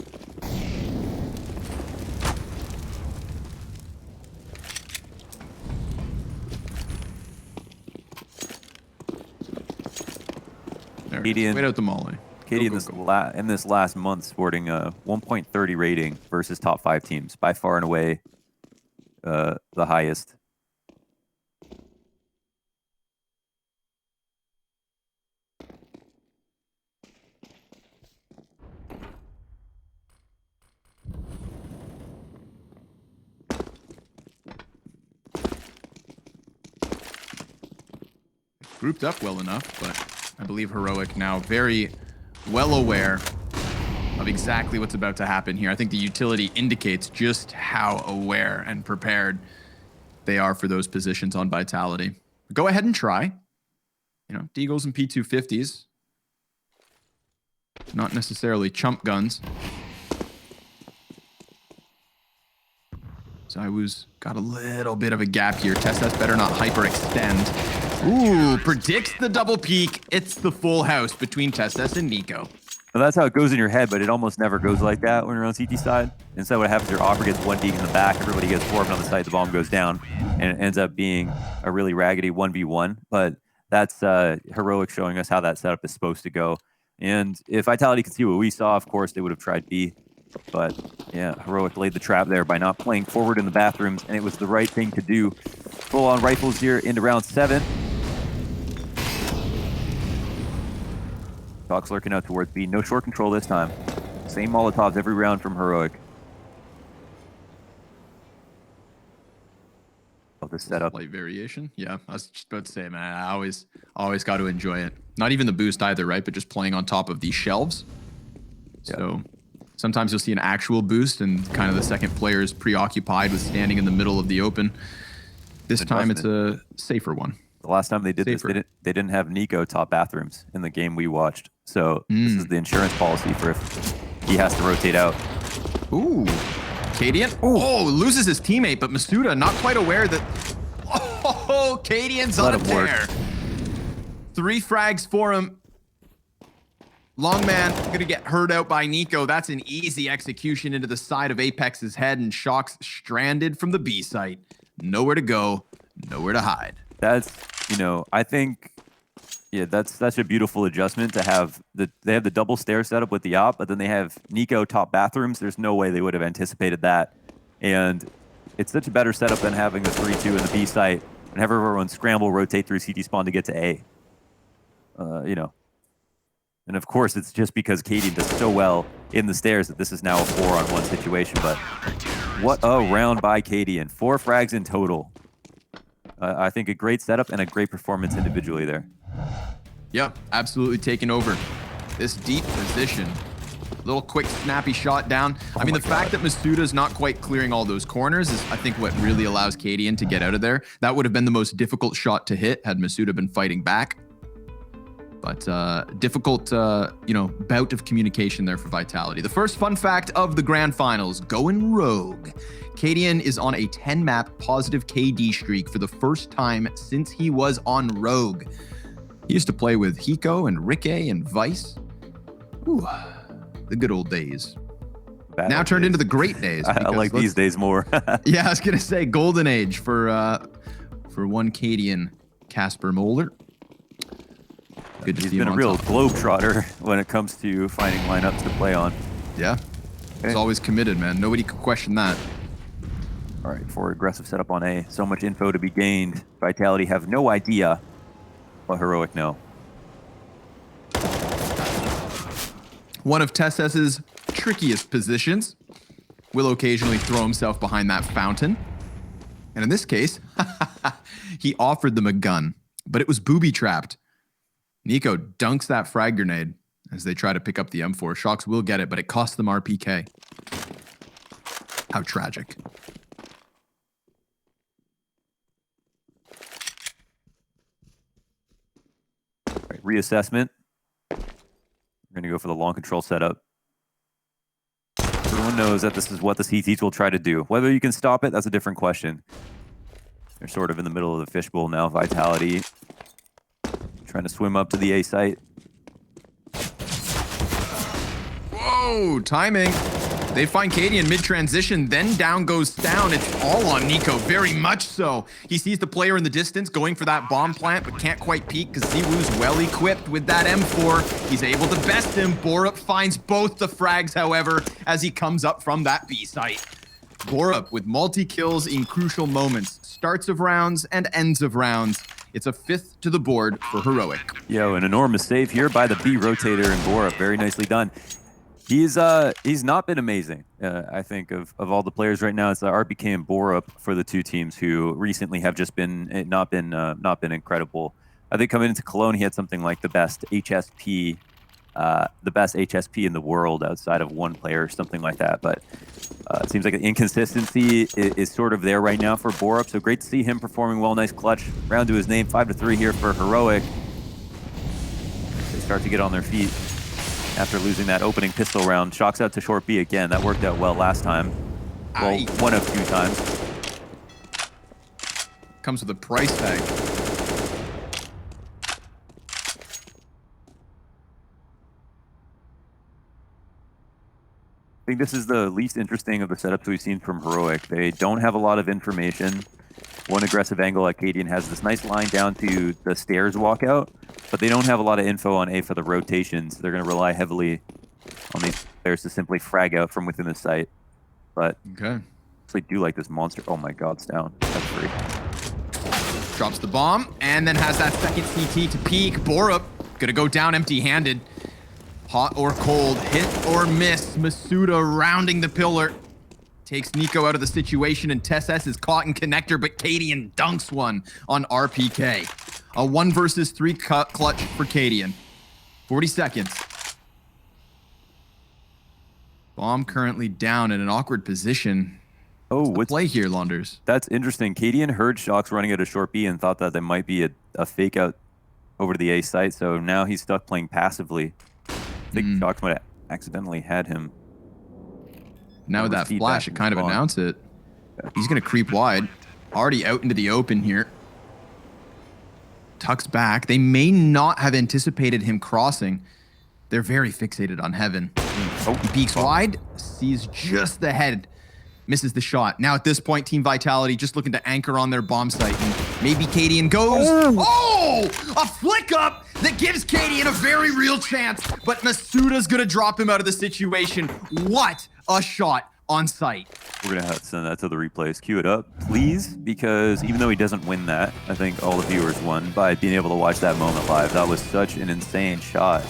Cadian, wait out the molly. Cadian in this last month sporting a 1.30 rating versus top 5 teams, by far and away the highest. Grouped up well enough, but I believe Heroic now very well aware of exactly what's about to happen here. I think the utility indicates just how aware and prepared they are for those positions on Vitality. Go ahead and try. You know, Deagles and P250s. Not necessarily chump guns. ZywOo's got a little bit of a gap here. TeSeS better not hyperextend. Ooh, predicts the double peak. It's the full house between TeSeS and Nico. Well, that's how it goes in your head, but it almost never goes like that when you're on CT side. Instead, what happens is your offer gets 1 deek in the back, everybody gets 4 on the side, the bomb goes down, and it ends up being a really raggedy 1v1. But that's Heroic showing us how that setup is supposed to go. And if Vitality could see what we saw, of course, they would have tried B. But yeah, Heroic laid the trap there by not playing forward in the bathrooms, and it was the right thing to do. Full-on rifles here into round 7. Shox lurking out towards B. No short control this time. Same Molotovs every round from Heroic. Love this setup. Slight variation. Yeah, I was just about to say, man, I always got to enjoy it. Not even the boost either, right? But just playing on top of these shelves. So Sometimes you'll see an actual boost and kind of the second player is preoccupied with standing in the middle of the open. This time it's a safer one. The last time they did this, they didn't have Nico top bathrooms in the game we watched. So this is the insurance policy for if he has to rotate out. Ooh. Cadian. Oh, loses his teammate, but Masuda not quite aware that... Oh, Cadian's on a tear. 3 frags for him. Long man gonna get hurt out by Nico. That's an easy execution into the side of Apex's head, and Shock's stranded from the B site. Nowhere to go, nowhere to hide. That's, you know, I think, yeah, that's such a beautiful adjustment to have. They have the double stair setup with the op, but then they have Nico top bathrooms. There's no way they would have anticipated that. And it's such a better setup than having the 3-2 in the B site and have everyone scramble, rotate through CT spawn to get to A. You know. And of course, it's just because Cadian does so well in the stairs that this is now a 4-on-1 situation. But what a round by Cadian. 4 frags in total. I think a great setup and a great performance individually there. Yep, absolutely taking over. This deep position. Little quick, snappy shot down. I mean, the fact that Masuda's not quite clearing all those corners is, I think, what really allows Cadian to get out of there. That would have been the most difficult shot to hit had Masuda been fighting back. But difficult, you know, bout of communication there for Vitality. The first fun fact of the grand finals, going rogue. Cadian is on a 10-map positive KD streak for the first time since he was on Rogue. He used to play with Hiko and Rikke and Vice. Ooh, the good old days. Now turned into the great days. I like these days more. Yeah, I was going to say golden age for one Cadian, Casper Moeller. Good to see him. He's been a real globetrotter when it comes to finding lineups to play on. Yeah. He's always committed, man. Nobody could question that. All right, for aggressive setup on A. So much info to be gained. Vitality have no idea what Heroic know. One of TessS's trickiest positions. Will occasionally throw himself behind that fountain. And in this case, he offered them a gun, but it was booby-trapped. Nico dunks that frag grenade as they try to pick up the M4. Shocks will get it, but it costs them RPK. How tragic. All right, reassessment. We're going to go for the long control setup. Everyone knows that this is what the CTs will try to do. Whether you can stop it, that's a different question. They're sort of in the middle of the fishbowl now. Vitality trying to swim up to the A site. Whoa, timing. They find Cadian mid-transition, then down goes down. It's all on Nico, very much so. He sees the player in the distance going for that bomb plant, but can't quite peek because Ziwoo's well-equipped with that M4. He's able to best him. Borup finds both the frags, however, as he comes up from that B site. Borup with multi-kills in crucial moments, starts of rounds and ends of rounds. It's a 5th to the board for Heroic. Yo, an enormous save here by the B rotator and Borup. Very nicely done. He's not been amazing. I think of all the players right now, it's RBK and Borup for the two teams who recently have just been not been incredible. I think coming into Cologne, he had something like the best HSP in the world outside of one player or something like that. But it seems like the inconsistency is sort of there right now for Borup. So great to see him performing well. Nice clutch. Round to his name, 5-3 here for Heroic. They start to get on their feet after losing that opening pistol round. Shocks out to short B again. That worked out well last time. Well, one of 2 times. Comes with a price tag. I think this is the least interesting of the setups we've seen from Heroic. They don't have a lot of information. One aggressive angle, Cadian has this nice line down to the stairs walkout, but they don't have a lot of info on A for the rotations. They're going to rely heavily on these players to simply frag out from within the site. But okay, I do like this monster. Oh my god, it's down. That's free. Drops the bomb and then has that second CT to peek. Borup gonna go down empty-handed. Hot or cold, hit or miss. Masuda rounding the pillar. Takes Nico out of the situation, and TessS is caught in connector, but Cadian dunks one on RPK. A 1 versus 3 clutch for Cadian. 40 seconds. Bomb currently down in an awkward position. Oh, What's the play here, Launders? That's interesting. Cadian heard Shox running at a short B and thought that there might be a fake out over to the A site, so now he's stuck playing passively. I think Shox might have accidentally had him. Now with that flash, it kind of announced it. He's going to creep wide. Already out into the open here. Tucks back. They may not have anticipated him crossing. They're very fixated on Heaven. Oh, he peeks wide, sees just the head, misses the shot. Now at this point, Team Vitality just looking to anchor on their bomb site. And maybe Cadian goes. Oh, a flick up that gives Cadian a very real chance. But Masuda's going to drop him out of the situation. What a shot on site. We're going to have to send that to the replays. Cue it up, please, because even though he doesn't win that, I think all the viewers won by being able to watch that moment live. That was such an insane shot.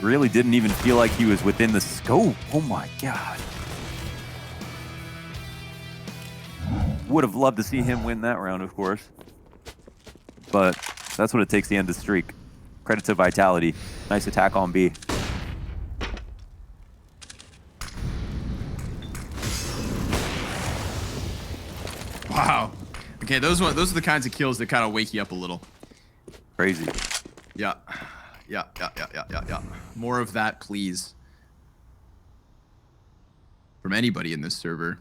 Really didn't even feel like he was within the scope. Oh my God. Would have loved to see him win that round, of course. But that's what it takes to end the streak. Credit to Vitality. Nice attack on B. Wow. Okay, those are the kinds of kills that kind of wake you up a little. Crazy. Yeah. More of that, please. From anybody in this server.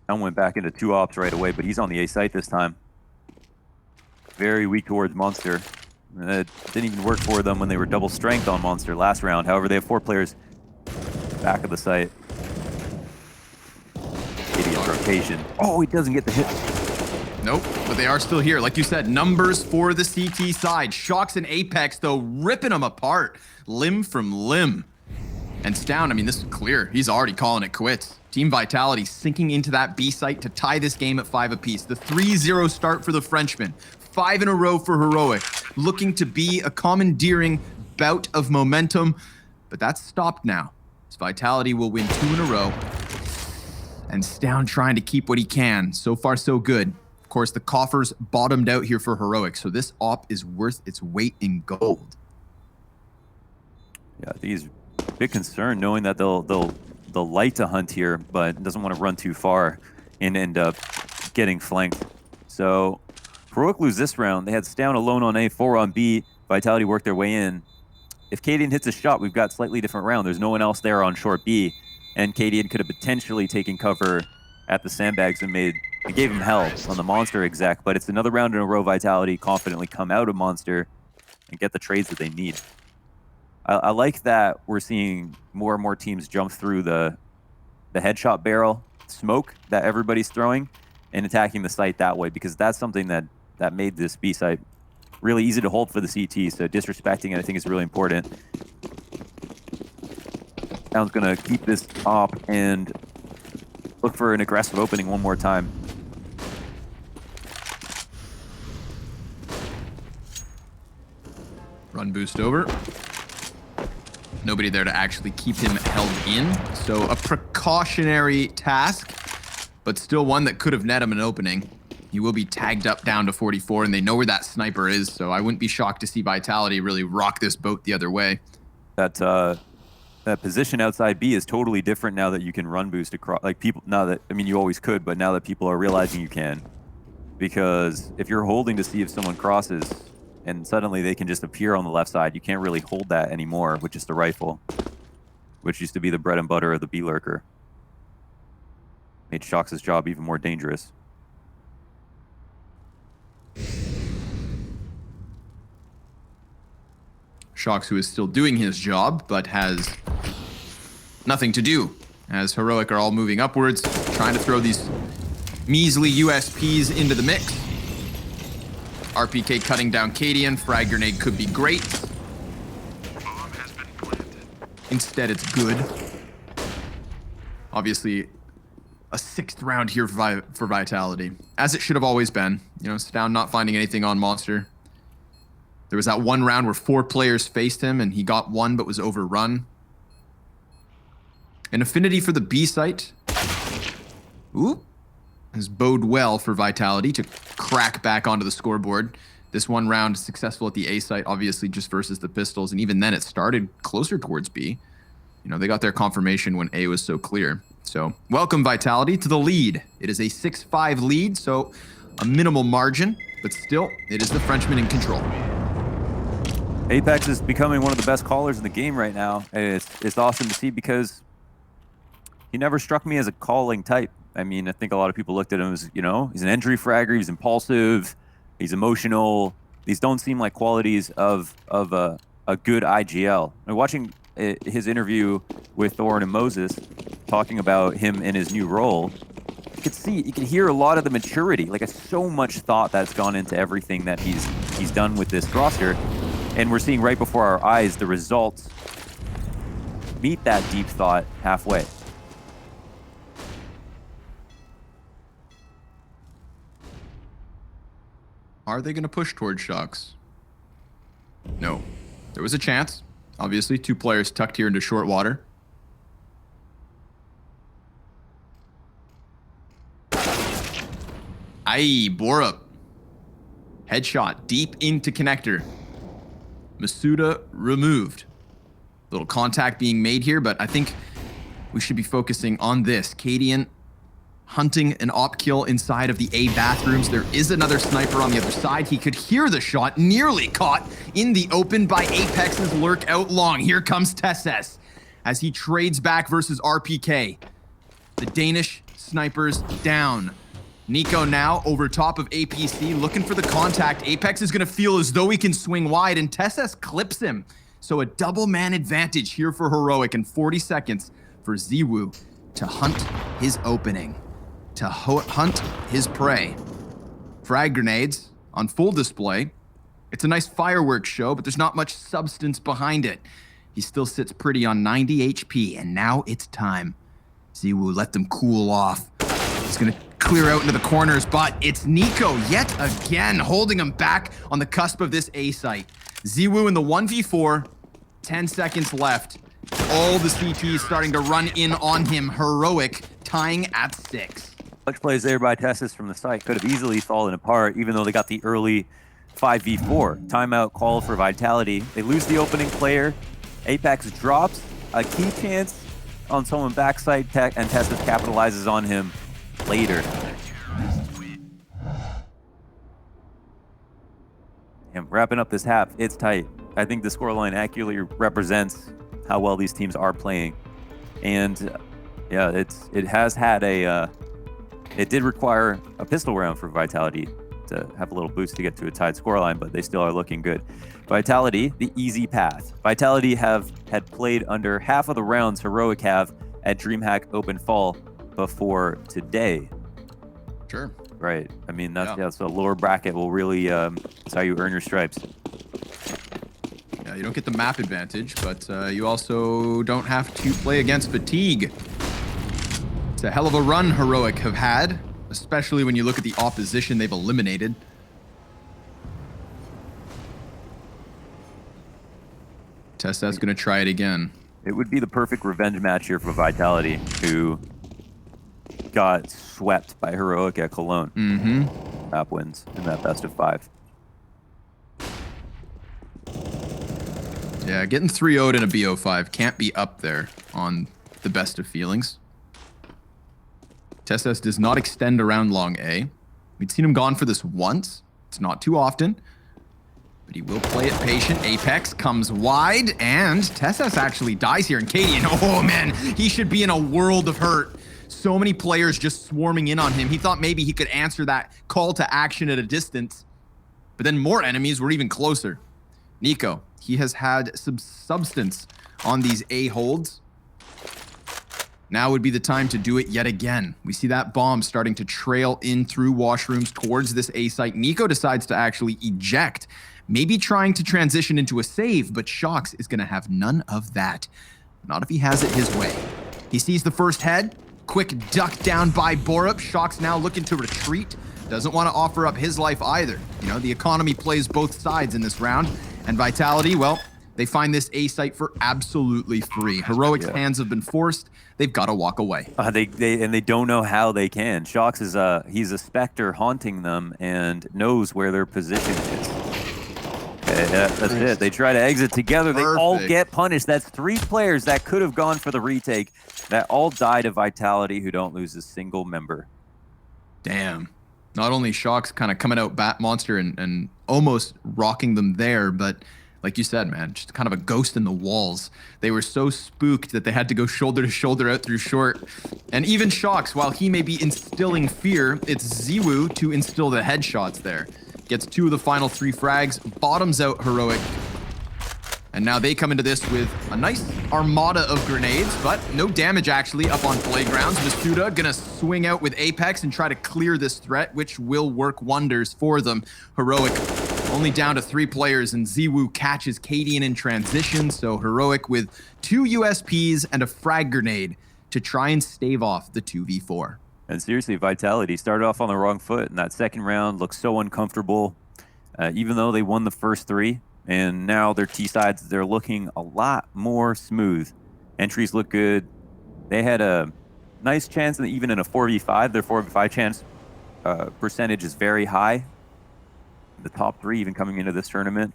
Town went back into 2 ops right away, but he's on the A site this time. Very weak towards Monster. It didn't even work for them when they were double strength on Monster last round. However, they have 4 players back of the site. Idiot rotation. Oh, he doesn't get the hit. Nope, but they are still here. Like you said, numbers for the CT side. Shox and Apex, though, ripping them apart. Limb from limb. And Stound, I mean, this is clear. He's already calling it quits. Team Vitality sinking into that B site to tie this game at 5 apiece. The 3-0 start for the Frenchman. 5 in a row for Heroic. Looking to be a commandeering bout of momentum. But that's stopped now. As Vitality will win 2 in a row. And Stound trying to keep what he can. So far, so good. Of course, the coffers bottomed out here for Heroic, so this op is worth its weight in gold. Yeah, I think he's a bit concerned knowing that they'll like to hunt here, but doesn't want to run too far and end up getting flanked. So Heroic lose this round. They had Stound alone on A, 4 on B. Vitality worked their way in. If Cadian hits a shot, we've got slightly different round. There's no one else there on short B, and Cadian could have potentially taken cover at the sandbags and gave him hell on the Monster exec, but it's another round in a row Vitality confidently come out of Monster and get the trades that they need. I like that we're seeing more and more teams jump through the headshot barrel smoke that everybody's throwing and attacking the site that way, because that's something that made this B site really easy to hold for the CT, so disrespecting it I think is really important. Sound's gonna keep this op and look for an aggressive opening one more time. Run boost over. Nobody there to actually keep him held in. So a precautionary task, but still one that could have net him an opening. He will be tagged up down to 44, and they know where that sniper is, so I wouldn't be shocked to see Vitality really rock this boat the other way. That position outside B is totally different now that you can run boost across. Like people, now that, I mean, you always could, but now that people are realizing you can. Because if you're holding to see if someone crosses, and suddenly they can just appear on the left side, you can't really hold that anymore with just a rifle, which used to be the bread and butter of the B lurker. Made Shox's job even more dangerous. Shox, who is still doing his job, but has nothing to do, as Heroic are all moving upwards, trying to throw these measly USPs into the mix. RPK cutting down Cadian. Frag grenade could be great. Instead, it's good. Obviously, a 6th round here for Vitality, as it should have always been. You know, Stound not finding anything on Monster. There was that one round where 4 players faced him, and he got 1 but was overrun. An affinity for the B site. Ooh. Has bode well for Vitality to crack back onto the scoreboard. This one round successful at the A site, obviously just versus the Pistols, and even then it started closer towards B. You know, they got their confirmation when A was so clear. So welcome Vitality to the lead. It is a 6-5 lead, so a minimal margin, but still, it is the Frenchman in control. Apex is becoming one of the best callers in the game right now. It's awesome to see because he never struck me as a calling type. I mean, I think a lot of people looked at him as, you know, he's an entry fragger, he's impulsive, he's emotional. These don't seem like qualities of a good IGL. I'm watching his interview with Thorin and Moses, talking about him in his new role. You can hear a lot of the maturity. Like, so much thought that's gone into everything that he's done with this roster, and we're seeing right before our eyes the results meet that deep thought halfway. Are they going to push towards Shocks? No. There was a chance. Obviously, 2 players tucked here into short water. Aye, Borup. Headshot deep into connector. Masuda removed. Little contact being made here, but I think we should be focusing on this. Cadian hunting an op kill inside of the A bathrooms. There is another sniper on the other side. He could hear the shot, nearly caught in the open by Apex's lurk out long. Here comes Tesses as he trades back versus RPK. The Danish snipers down. Nico now over top of APC looking for the contact. Apex is gonna feel as though he can swing wide, and Tesses clips him. So a double man advantage here for Heroic, and 40 seconds for Ziwu to hunt his opening, to hunt his prey. Frag grenades on full display. It's a nice fireworks show, but there's not much substance behind it. He still sits pretty on 90 HP, and now it's time. Ziwu let them cool off. He's gonna clear out into the corners, but it's Nico yet again holding him back on the cusp of this A site. Ziwu in the 1v4, 10 seconds left. All the CTs starting to run in on him. Heroic tying at 6. Clutch plays there by Tessis from the site could have easily fallen apart, even though they got the early 5v4. Timeout call for Vitality. They lose the opening player. Apex drops a key chance on someone backside tech, and Tessis capitalizes on him later. And wrapping up this half, it's tight. I think the scoreline accurately represents how well these teams are playing. And yeah, it has had it did require a pistol round for Vitality to have a little boost to get to a tied scoreline, but they still are looking good. Vitality, the easy path. Vitality had played under half of the rounds Heroic have at DreamHack Open Fall before today. Sure. Right. I mean, that's so lower bracket will really, that's how you earn your stripes. Yeah, you don't get the map advantage, but you also don't have to play against fatigue. It's a hell of a run Heroic have had, especially when you look at the opposition they've eliminated. Tessa's going to try it again. It would be the perfect revenge match here for Vitality, who got swept by Heroic at Cologne. Mm-hmm. Map wins in that best of 5. Yeah, getting 3-0'd in a BO5 can't be up there on the best of feelings. Tesses does not extend around long A. We'd seen him gone for this once. It's not too often, but he will play it patient. Apex comes wide, and Tesses actually dies here. And Cadian, oh man, he should be in a world of hurt. So many players just swarming in on him. He thought maybe he could answer that call to action at a distance, but then more enemies were even closer. Nico, he has had some substance on these A holds. Now would be the time to do it yet again. We see that bomb starting to trail in through washrooms towards this A site. Nico decides to actually eject, maybe trying to transition into a save, but Shocks is going to have none of that. Not if he has it his way. He sees the first head. Quick duck down by Borup. Shocks now looking to retreat. Doesn't want to offer up his life either. You know, the economy plays both sides in this round. And Vitality, well, they find this A site for absolutely free. Heroic's hands have been forced. They've got to walk away. They don't know how they can. Shocks is he's a specter haunting them and knows where their position is. Yeah, that's it. They try to exit together. They all get punished. That's 3 players that could have gone for the retake that all die to Vitality, who don't lose a single member. Damn. Not only Shock's kind of coming out Bat Monster and almost rocking them there, but like you said, man, just kind of a ghost in the walls. They were so spooked that they had to go shoulder to shoulder out through short. And even Shocks, while he may be instilling fear, it's Ziwu to instill the headshots there. Gets 2 of the final 3 frags, bottoms out Heroic. And now they come into this with a nice armada of grenades, but no damage actually up on playgrounds. Masuda gonna swing out with Apex and try to clear this threat, which will work wonders for them. Heroic only down to 3 players, and Ziwu catches Cadian in transition, so Heroic with 2 USPs and a frag grenade to try and stave off the 2v4. And seriously, Vitality started off on the wrong foot, and that second round looked so uncomfortable, even though they won the first 3. And now their T-sides, they're looking a lot more smooth. Entries look good. They had a nice chance, even in a 4v5. Their 4v5 chance percentage is very high. The top 3 even coming into this tournament.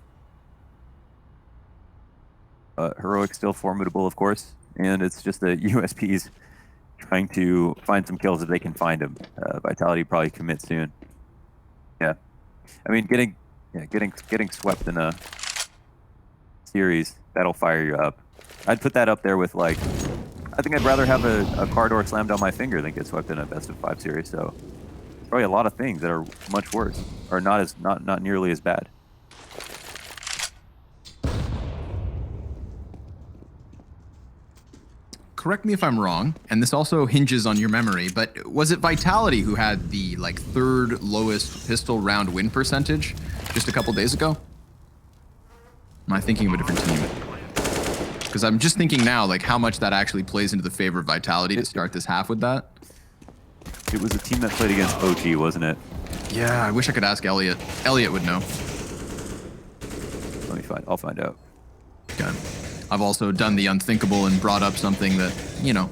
Heroic still formidable, of course. And it's just the USPs trying to find some kills if they can find them. Vitality probably commit soon. Yeah. I mean, getting swept in a series, that'll fire you up. I'd put that up there with, like, I think I'd rather have a car door slammed on my finger than get swept in a best of 5 series. So probably a lot of things that are much worse, or not nearly as bad. Correct me if I'm wrong, and this also hinges on your memory, but was it Vitality who had the, like, 3rd lowest pistol round win percentage just a couple days ago? Am I thinking of a different team? Because I'm just thinking now, like, how much that actually plays into the favor of Vitality to start this half with that. It was a team that played against OG, wasn't it? Yeah, I wish I could ask Elliot. Elliot would know. I'll find out. Okay. I've also done the unthinkable and brought up something that, you know,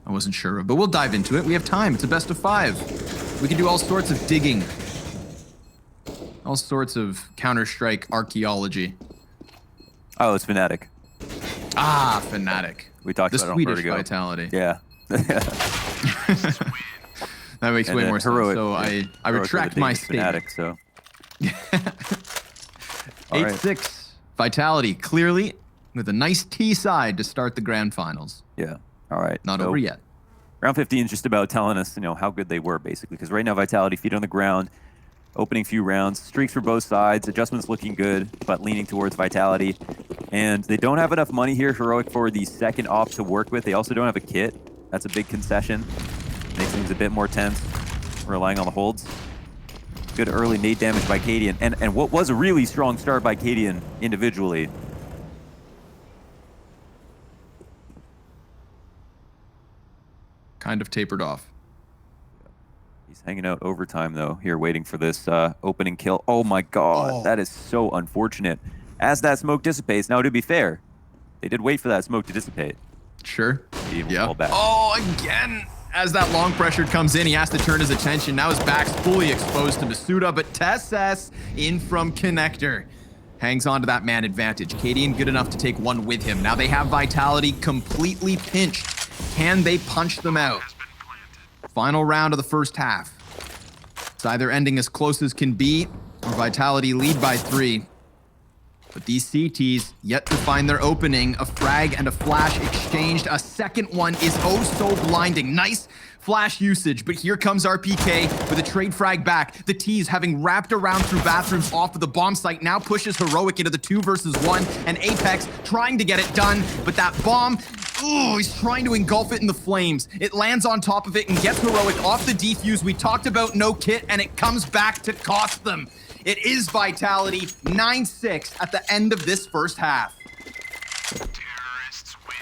I wasn't sure of. But we'll dive into it. We have time. It's a best of 5. We can do all sorts of digging. All sorts of Counter-Strike archaeology. Oh, it's Fnatic. Ah, Fnatic. We talked about it on Swedish Vertigo. Vitality. Yeah. That makes way more sense. So I retract my statement. Fnatic, so. 8-6. Vitality clearly with a nice T side to start the grand finals. Yeah. All right. Not over yet. Round 15 is just about telling us, how good they were, basically. Because right now, Vitality, feet on the ground, opening few rounds, streaks for both sides, adjustments looking good, but leaning towards Vitality. And they don't have enough money here, Heroic, for the second op to work with. They also don't have a kit. That's a big concession. Makes things a bit more tense, relying on the holds. Good early nade damage by Cadian. And what was a really strong start by Cadian individually. Kind of tapered off. He's hanging out overtime, though, here waiting for this opening kill. Oh, my God. That is so unfortunate. As that smoke dissipates, now, to be fair, they did wait for that smoke to dissipate. Sure. Yeah. Oh, again. As that long pressure comes in, he has to turn his attention. Now his back's fully exposed to Masuda, but Tess in from Connector. Hangs on to that man advantage. Cadian good enough to take one with him. Now they have Vitality completely pinched. Can they punch them out? Final round of the first half. It's either ending as close as can be, or Vitality lead by 3. But these CTs yet to find their opening. A frag and a flash exchanged. A second one is oh so blinding. Nice flash usage, but here comes RPK with a trade frag back. The T's, having wrapped around through bathrooms off of the bomb site, now pushes Heroic into the 2 versus 1, and Apex trying to get it done, but that bomb, he's trying to engulf it in the flames. It lands on top of it and gets Heroic off the defuse. We talked about no kit, and it comes back to cost them. It is Vitality, 9-6 at the end of this first half. Terrorists win.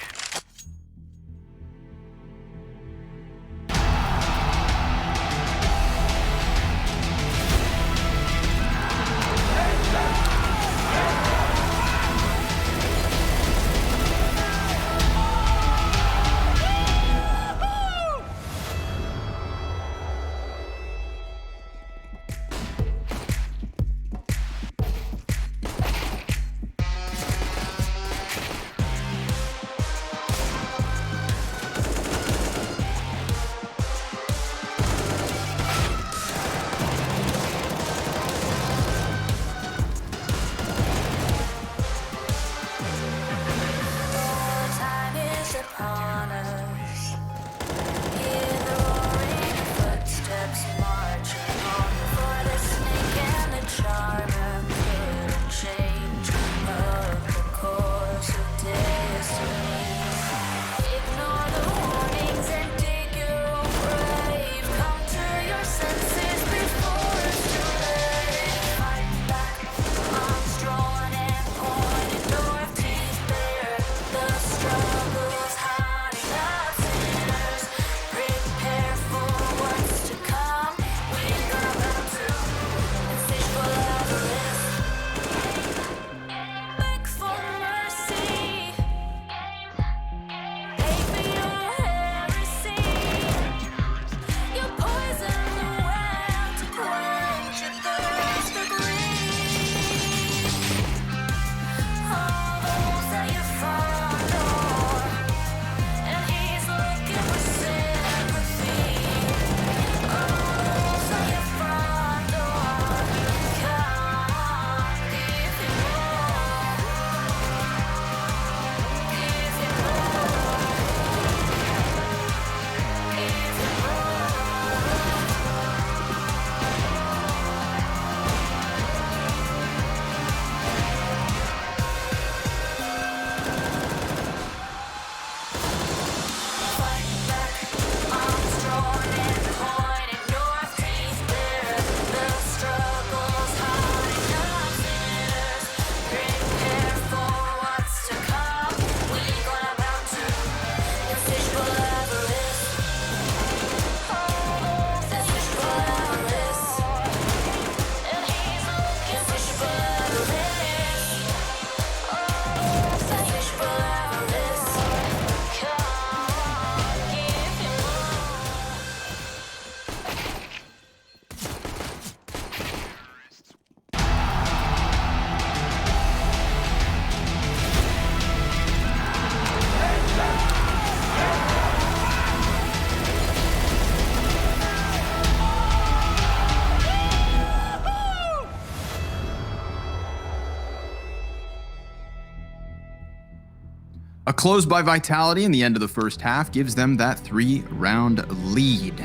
closed by Vitality in the end of the first half gives them that 3-round lead.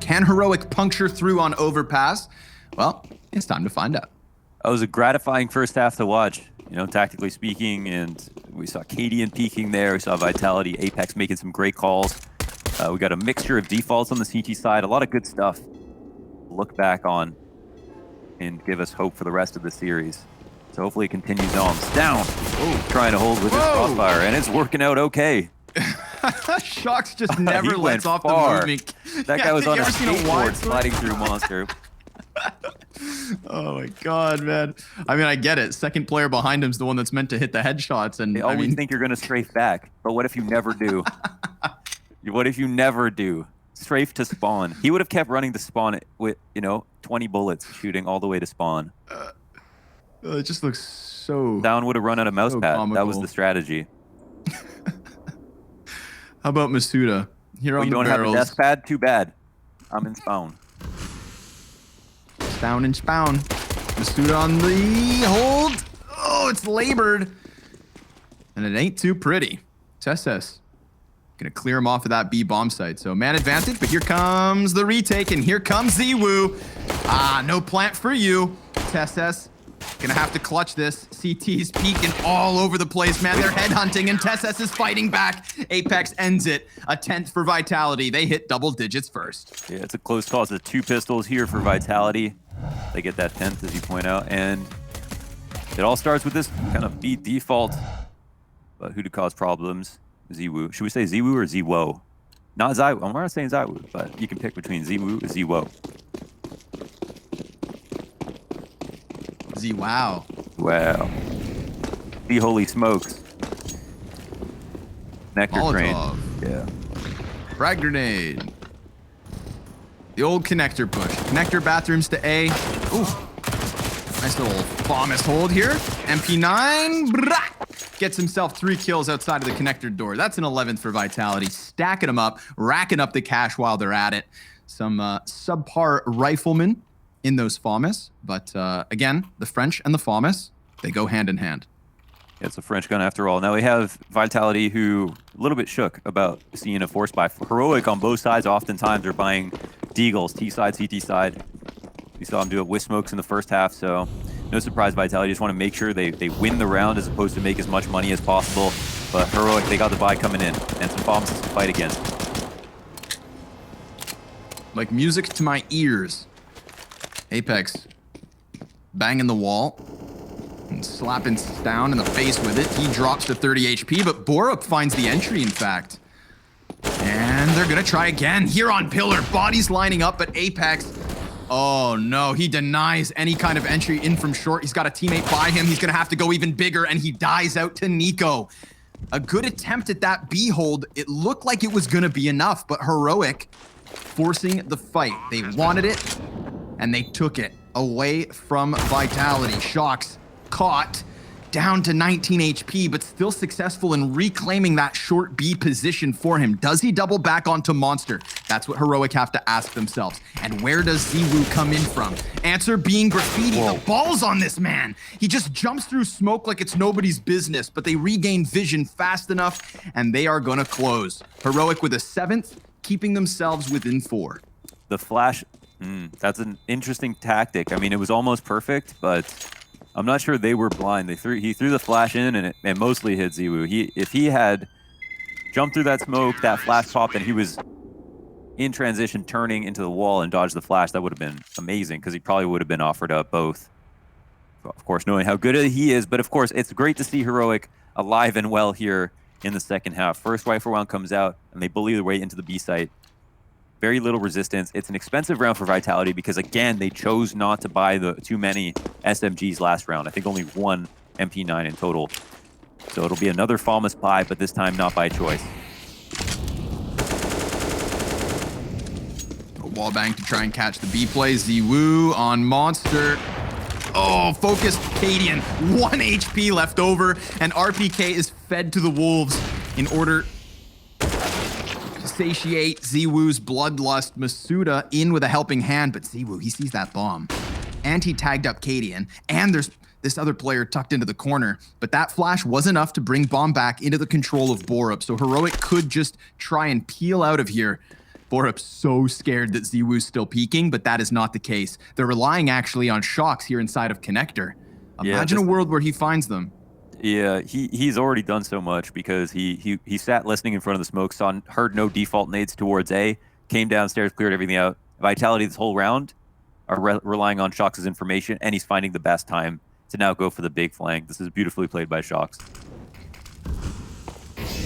Can Heroic puncture through on Overpass? Well, it's time to find out. It was a gratifying first half to watch, tactically speaking, and we saw Cadian peaking there. We saw Vitality, Apex making some great calls. We got a mixture of defaults on the CT side, a lot of good stuff to look back on and give us hope for the rest of the series. So hopefully it continues on. It's down. Trying to hold with his crossfire, and it's working out okay. Shocks just never lets off far. the moving. That guy was on a skateboard sliding through Monster. Oh my god, man. I mean, I get it. Second player behind him's the one that's meant to hit the headshots, and They always think you're going to strafe back, but what if you never do? What if you never do? Strafe to spawn. He would have kept running to spawn with, 20 bullets shooting all the way to spawn. It just looks so... Down would have run out of mouse pad. comical. That was the strategy. How about Masuda? Here on You the don't barrels. have a death pad? Too bad. I'm in spawn. Spawn and spawn. Masuda on the hold. Oh, it's labored. And it ain't too pretty. Tesses gonna clear him off of that B bomb site. So man advantage, but here comes the retake, and here comes Ziwu. No plant for you. Tesses gonna have to clutch this. CT's peeking all over the place, man. They're headhunting, and Tesses is fighting back. Apex ends it. A 10th for Vitality. They hit double digits first. Yeah, it's a close call. It's 2 pistols here for Vitality. They get that 10th, as you point out, and it all starts with this kind of beat default. But who to cause problems? Ziwu. Should we say Ziwu or Ziwo? Not Ziwu. I'm not saying Ziwu, but you can pick between Ziwu and Ziwo. Wow. Wow. The holy smokes. Nectar crane. Molotov. Yeah. Frag grenade. The old connector push. Connector bathrooms to A. Ooh. Nice little bombus hold here. MP9. Brah! Gets himself 3 kills outside of the connector door. That's an 11th for Vitality. Stacking them up, racking up the cash while they're at it. Some subpar riflemen in those FAMAS. But again, the French and the FAMAS, they go hand in hand. Yeah, it's a French gun after all. Now we have Vitality, who a little bit shook about seeing a force buy. Heroic on both sides oftentimes are buying deagles, T side, CT side. We saw him do it with smokes in the first half, so no surprise. Vitality just want to make sure they win the round as opposed to make as much money as possible. But Heroic, they got the buy coming in, and some bombs to fight against. Like music to my ears. Apex banging the wall and slapping down in the face with it. He drops to 30 HP, but Borup finds the entry, in fact. And they're gonna try again here on Pillar. Bodies lining up, but Apex, oh no, he denies any kind of entry in from short. He's got a teammate by him. He's gonna have to go even bigger, and he dies out to Nico. A good attempt at that B hold. It looked like it was gonna be enough, but Heroic forcing the fight. They wanted it, and they took it away from Vitality. Shocks caught, down to 19 HP, but still successful in reclaiming that short B position for him. Does he double back onto Monster? That's what Heroic have to ask themselves. And where does Ziwu come in from? Answer being Graffiti. Whoa. The balls on this man. He just jumps through smoke like it's nobody's business, but they regain vision fast enough, and they are gonna close. Heroic with a 7th, keeping themselves within 4. The flash, that's an interesting tactic. I mean, it was almost perfect, but I'm not sure they were blind. He threw the flash in, and it mostly hit Ziwu. If he had jumped through that smoke, that flash popped, and he was in transition, turning into the wall and dodged the flash, that would have been amazing, because he probably would have been offered up both. Of course, knowing how good he is, but of course, it's great to see Heroic alive and well here in the second half. First rifle round comes out, and they bully their way into the B site. Very little resistance. It's an expensive round for Vitality because, again, they chose not to buy too many SMGs last round. I think only 1 MP9 in total. So it'll be another FAMAS buy, but this time not by choice. A wallbang to try and catch the B play. Ziwu on Monster. Oh, focused Cadian. 1 HP left over, and RPK is fed to the wolves in order to satiate Ziwu's bloodlust. Masuda in with a helping hand, but Ziwu, he sees that bomb. And he tagged up Cadian, and there's this other player tucked into the corner, but that flash was enough to bring Bomb back into the control of Borup, so Heroic could just try and peel out of here. Borup's so scared that ZWU's still peeking, but that is not the case. They're relying actually on Shocks here inside of Connector. Imagine a world where he finds them. Yeah, he's already done so much because he sat listening in front of the smoke, heard no default nades towards A, came downstairs, cleared everything out. Vitality this whole round are relying on Shocks' information, and he's finding the best time to now go for the big flank. This is beautifully played by Shocks.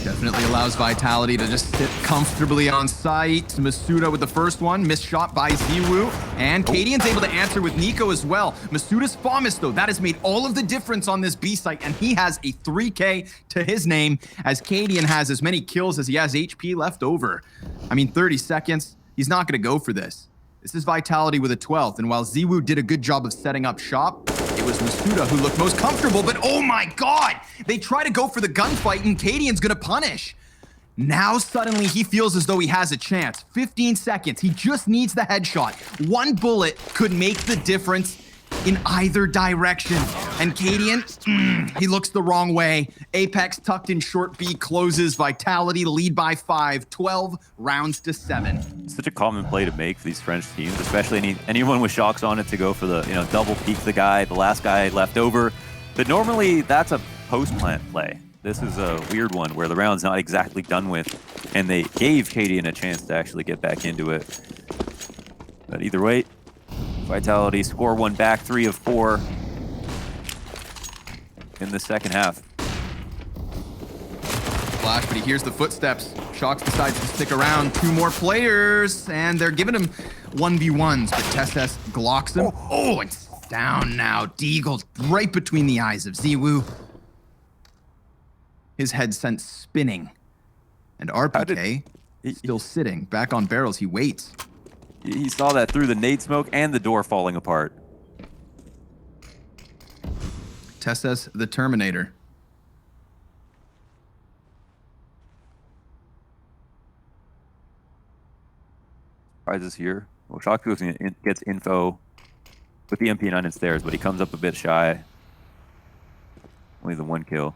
Definitely allows Vitality to just sit comfortably on site. Masuda with the first one, missed shot by ZWU, and Cadian's able to answer with Nico as well. Masuda's FAMAS though, that has made all of the difference on this B site, and he has a 3K to his name, as Cadian has as many kills as he has HP left over. I mean, 30 seconds, he's not gonna go for this. This is Vitality with a 12th, and while ZWU did a good job of setting up shop, it was Masuda who looked most comfortable, but oh my god! They try to go for the gunfight, and Cadian's gonna punish. Now suddenly he feels as though he has a chance. 15 seconds, he just needs the headshot. One bullet could make the difference in either direction. And Cadian, he looks the wrong way. Apex tucked in short B closes. Vitality lead by 5, 12 rounds to 7. It's such a common play to make for these French teams, especially anyone with Shocks on it to go for the double peek the guy, the last guy left over. But normally that's a post-plant play. This is a weird one where the round's not exactly done with, and they gave Cadian a chance to actually get back into it. But either way, Vitality score one back, 3 of 4 in the second half. Flash, but he hears the footsteps. Shocks decides to stick around. 2 more players, and they're giving him 1v1s, but Tesses glocks him. Oh, it's down now. Deagle right between the eyes of ZWU. His head sent spinning. And RPK still sitting back on barrels. He waits. He saw that through the nade smoke and the door falling apart. Tesses the Terminator. Surprises here. Well, Shocks gets info with the MP9 and stairs, but he comes up a bit shy. Only the 1 kill.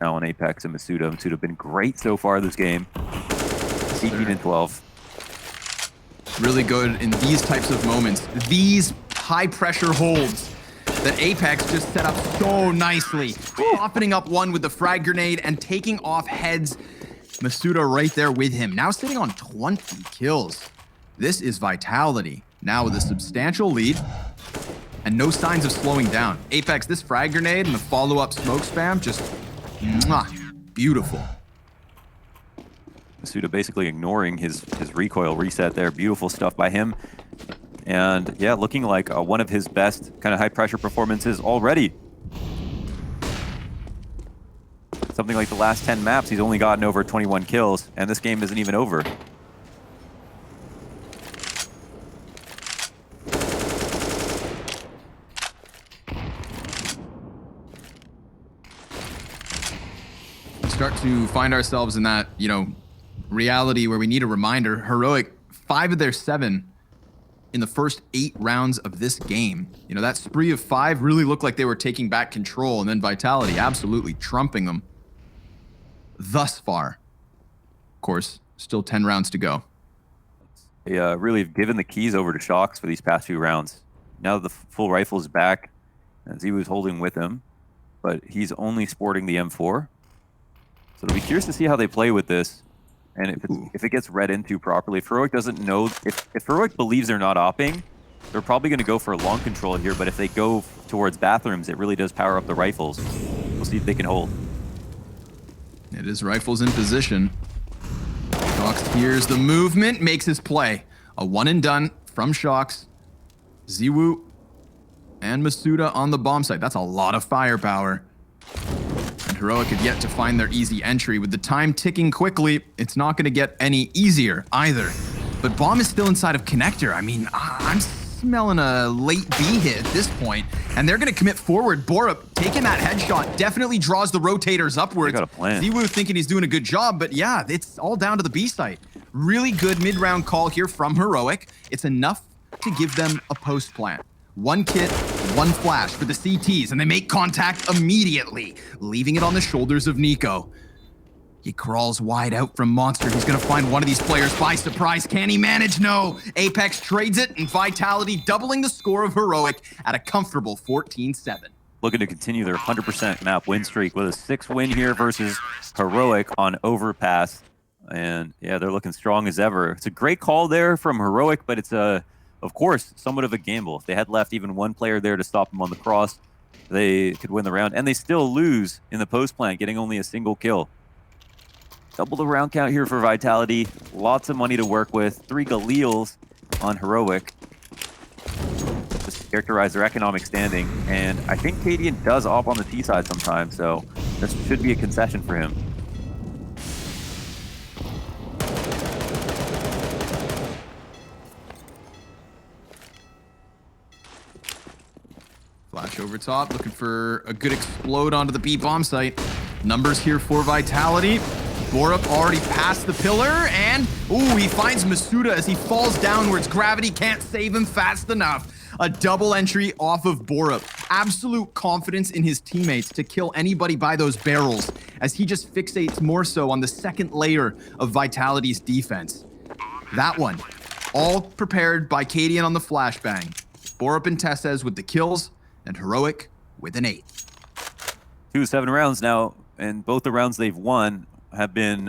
Now on Apex and Masuda. Masuda have been great so far this game. 18 and 12. Really good in these types of moments. These high pressure holds that Apex just set up so nicely. Popping up one with the frag grenade and taking off heads. Masuda right there with him. Now sitting on 20 kills. This is Vitality. Now with a substantial lead and no signs of slowing down. Apex, this frag grenade and the follow-up smoke spam, just beautiful. Masuda basically ignoring his recoil reset there. Beautiful stuff by him. And yeah, looking like one of his best kind of high pressure performances already. Something like the last 10 maps, he's only gotten over 21 kills, and this game isn't even over. Start to find ourselves in that, reality where we need a reminder. Heroic, 5 of their 7 in the first 8 rounds of this game. That spree of 5 really looked like they were taking back control, and then Vitality absolutely trumping them thus far. Of course, still 10 rounds to go. They really have given the keys over to Shocks for these past few rounds. Now that the full rifle is back, and ZWU's holding with him, but he's only sporting the M4. So it'll be curious to see how they play with this. And if it gets read into properly, if Heroic doesn't know, if Heroic believes they're not opping, they're probably going to go for a long control here, but if they go towards bathrooms, it really does power up the rifles. We'll see if they can hold. It is rifles in position. Shocks hears the movement, makes his play. A 1 and done from Shocks. ZWU and Masuda on the bomb site. That's a lot of firepower. And Heroic have yet to find their easy entry. With the time ticking quickly, it's not going to get any easier either. But bomb is still inside of Connector. I mean, I'm smelling a late B hit at this point, and they're going to commit forward. Borup taking that headshot definitely draws the rotators upwards. They got a plan. ZWU thinking he's doing a good job, but yeah, it's all down to the B site. Really good mid-round call here from Heroic. It's enough to give them a post plant. 1 kit, One flash for the CTs, and they make contact immediately, leaving it on the shoulders of Nico. He crawls wide out from Monster. He's going to find one of these players by surprise. Can he manage? No. Apex trades it, and Vitality doubling the score of Heroic at a comfortable 14-7. Looking to continue their 100% map win streak with a 6-win here versus Heroic on Overpass. And yeah, they're looking strong as ever. It's a great call there from Heroic, but it's of course, somewhat of a gamble. If they had left even one player there to stop them on the cross, they could win the round. And they still lose in the post plant, getting only a single kill. Double the round count here for Vitality. Lots of money to work with. 3 Galeals on Heroic. Just to characterize their economic standing. And I think Cadian does op on the T side sometimes, so this should be a concession for him. Flash over top, looking for a good explode onto the B bomb site. Numbers here for Vitality. Borup already past the pillar, and ooh, he finds Masuda as he falls downwards. Gravity can't save him fast enough. A double entry off of Borup. Absolute confidence in his teammates to kill anybody by those barrels, as he just fixates more so on the second layer of Vitality's defense. That one, all prepared by Cadian on the flashbang. Borup and Tessez with the kills, and Heroic with an 8. 2 7 rounds now, and both the rounds they've won have been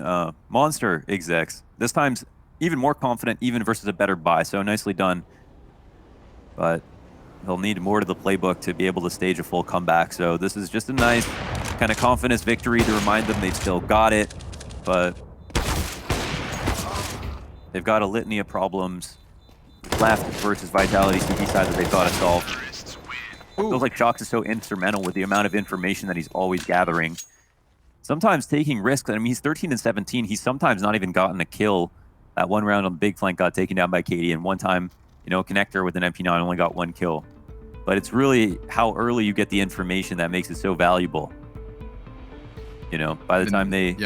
monster execs. This time's even more confident, even versus a better buy, so nicely done. But they'll need more to the playbook to be able to stage a full comeback, so this is just a nice kind of confidence victory to remind them they've still got it, but they've got a litany of problems left versus Vitality CT side that they thought had solved. Feels like Shox is so instrumental with the amount of information that he's always gathering. Sometimes taking risks. I mean, he's 13 and 17. He's sometimes not even gotten a kill. That one round on the big flank got taken down by Katie, and one time, you know, Connector with an MP9 only got 1 kill. But it's really how early you get the information that makes it so valuable. You know, by the time they,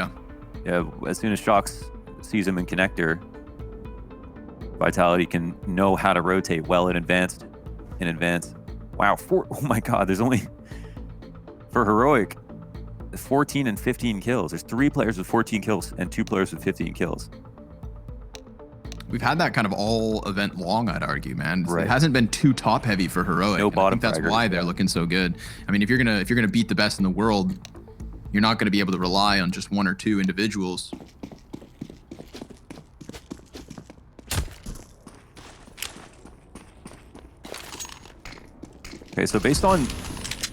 as soon as Shox sees him in Connector, Vitality can know how to rotate well in advance. Wow, oh my God, there's only, for Heroic, 14 and 15 kills. There's 3 players with 14 kills and 2 players with 15 kills. We've had that kind of all event long, I'd argue, man. Right. It hasn't been too top heavy for Heroic. No bottom I think that's fraggers. why they're looking so good. I mean, if you're gonna beat the best in the world, you're not gonna be able to rely on just 1 or 2 individuals. Okay, so based on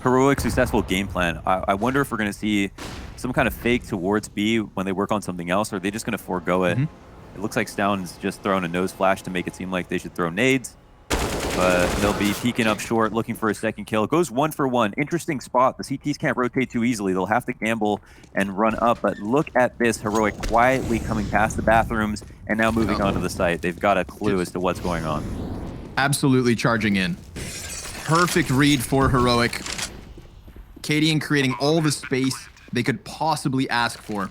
Heroic's successful game plan, I wonder if we're going to see some kind of fake towards B when they work on something else, or are they just going to forego it? It looks like Stound's just throwing a nose flash to make it seem like they should throw nades, but they'll be peeking up short, looking for a second kill. It goes 1 for 1. Interesting spot. The CTs can't rotate too easily. They'll have to gamble and run up, but look at this. Heroic quietly coming past the bathrooms and now moving onto the site. They've got a clue as to what's going on. Absolutely charging in. Perfect read for Heroic. Cadian creating all the space they could possibly ask for.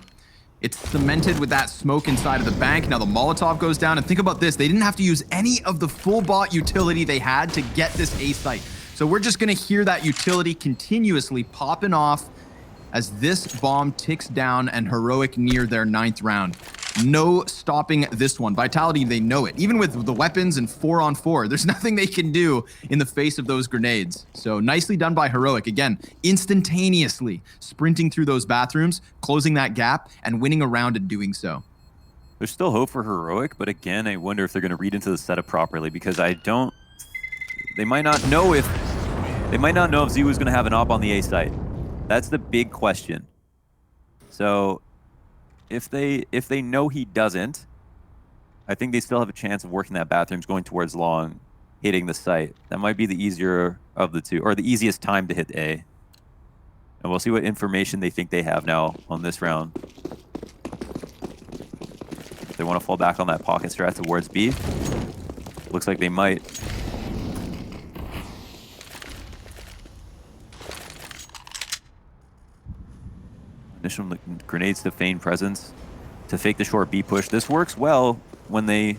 It's cemented with that smoke inside of the bank. Now the Molotov goes down, and think about this. They didn't have to use any of the full bot utility they had to get this A site. So we're just gonna hear that utility continuously popping off as this bomb ticks down and Heroic near their 9th round. No stopping this one. Vitality, they know it. Even with the weapons and 4-on-4, there's nothing they can do in the face of those grenades. So nicely done by Heroic. Again, instantaneously sprinting through those bathrooms, closing that gap, and winning a round in doing so. There's still hope for Heroic, but again, I wonder if they're going to read into the setup properly, because they might not know if ZywOo is going to have an op on the A site. That's the big question. So if they know he doesn't, I think they still have a chance of working that bathrooms, going towards long, hitting the site. That might be the easier of the two, or the easiest time to hit A. And we'll see what information they think they have now on this round. If they want to fall back on that pocket strat towards B, looks like they might. Initial grenades to feign presence, to fake the short B push. This works well when they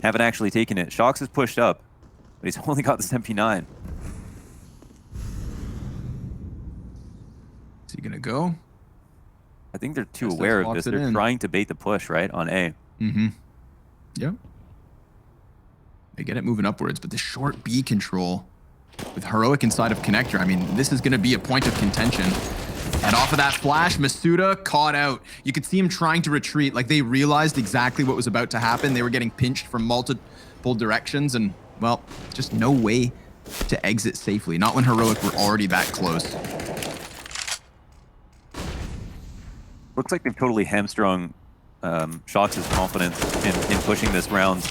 haven't actually taken it. Shox is pushed up, but he's only got this MP9. Is he gonna go? I think they're too Guess aware that of this. locks it They're in. trying to bait the push, right, on A. Mm-hmm. Yep. They get it moving upwards, but the short B control with Heroic inside of connector, I mean, this is going to be a point of contention. And off of that flash, Masuda caught out. You could see him trying to retreat. Like, they realized exactly what was about to happen. They were getting pinched from multiple directions, and, well, just no way to exit safely. Not when Heroic were already that close. Looks like they've totally hamstrung Shox' confidence in pushing this round.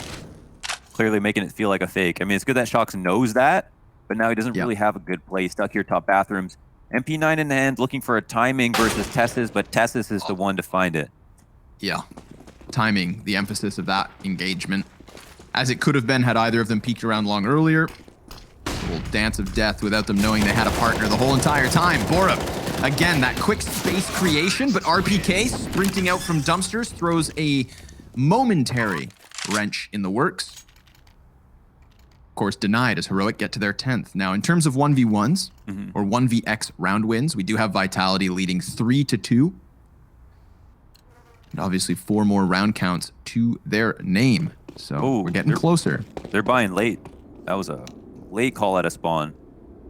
Clearly making it feel like a fake. I mean, it's good that Shox knows that, but now he doesn't really have a good play. Stuck here top bathrooms. MP9 in hand, looking for a timing versus Tessis, but Tessis is the one to find it. Yeah. Timing, the emphasis of that engagement. As it could have been had either of them peeked around long earlier. A little dance of death without them knowing they had a partner the whole entire time. Borup, again, that quick space creation, but RPK sprinting out from dumpsters throws a momentary wrench in the works. Of course, denied as Heroic get to their 10th. Now, in terms of 1v1s or 1vx round wins, we do have Vitality leading 3-2. And obviously 4 more round counts to their name. So we're getting closer. They're buying late. That was a late call at a spawn.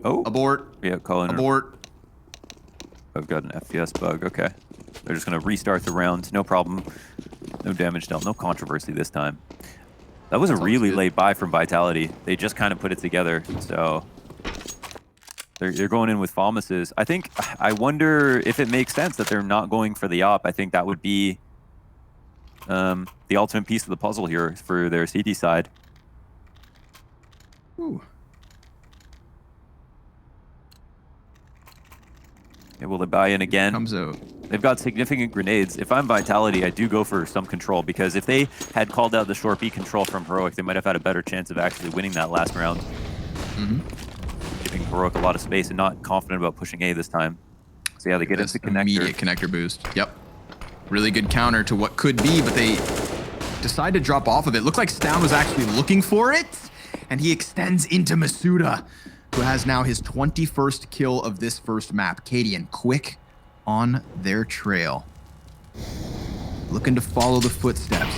Oh. Abort. Yeah, calling. Abort. I've got an FPS bug. Okay. They're just going to restart the round. No problem. No damage dealt. No controversy this time. That was a really late buy from Vitality. They just kind of put it together. So they're going in with Falmuses. I wonder if it makes sense that they're not going for the op. I think that would be the ultimate piece of the puzzle here for their CT side. Ooh. Yeah, will they buy in again? Comes out. They've got significant grenades. If I'm Vitality, I do go for some control, because if they had called out the short B control from Heroic, they might have had a better chance of actually winning that last round. Giving Heroic a lot of space and not confident about pushing A this time. So yeah, they get into connector. Immediate connector boost. Yep. Really good counter to what could be, but they decide to drop off of it. Looked like Stown was actually looking for it, and he extends into Masuda, who has now his 21st kill of this first map. Cadian quick on their trail, looking to follow the footsteps.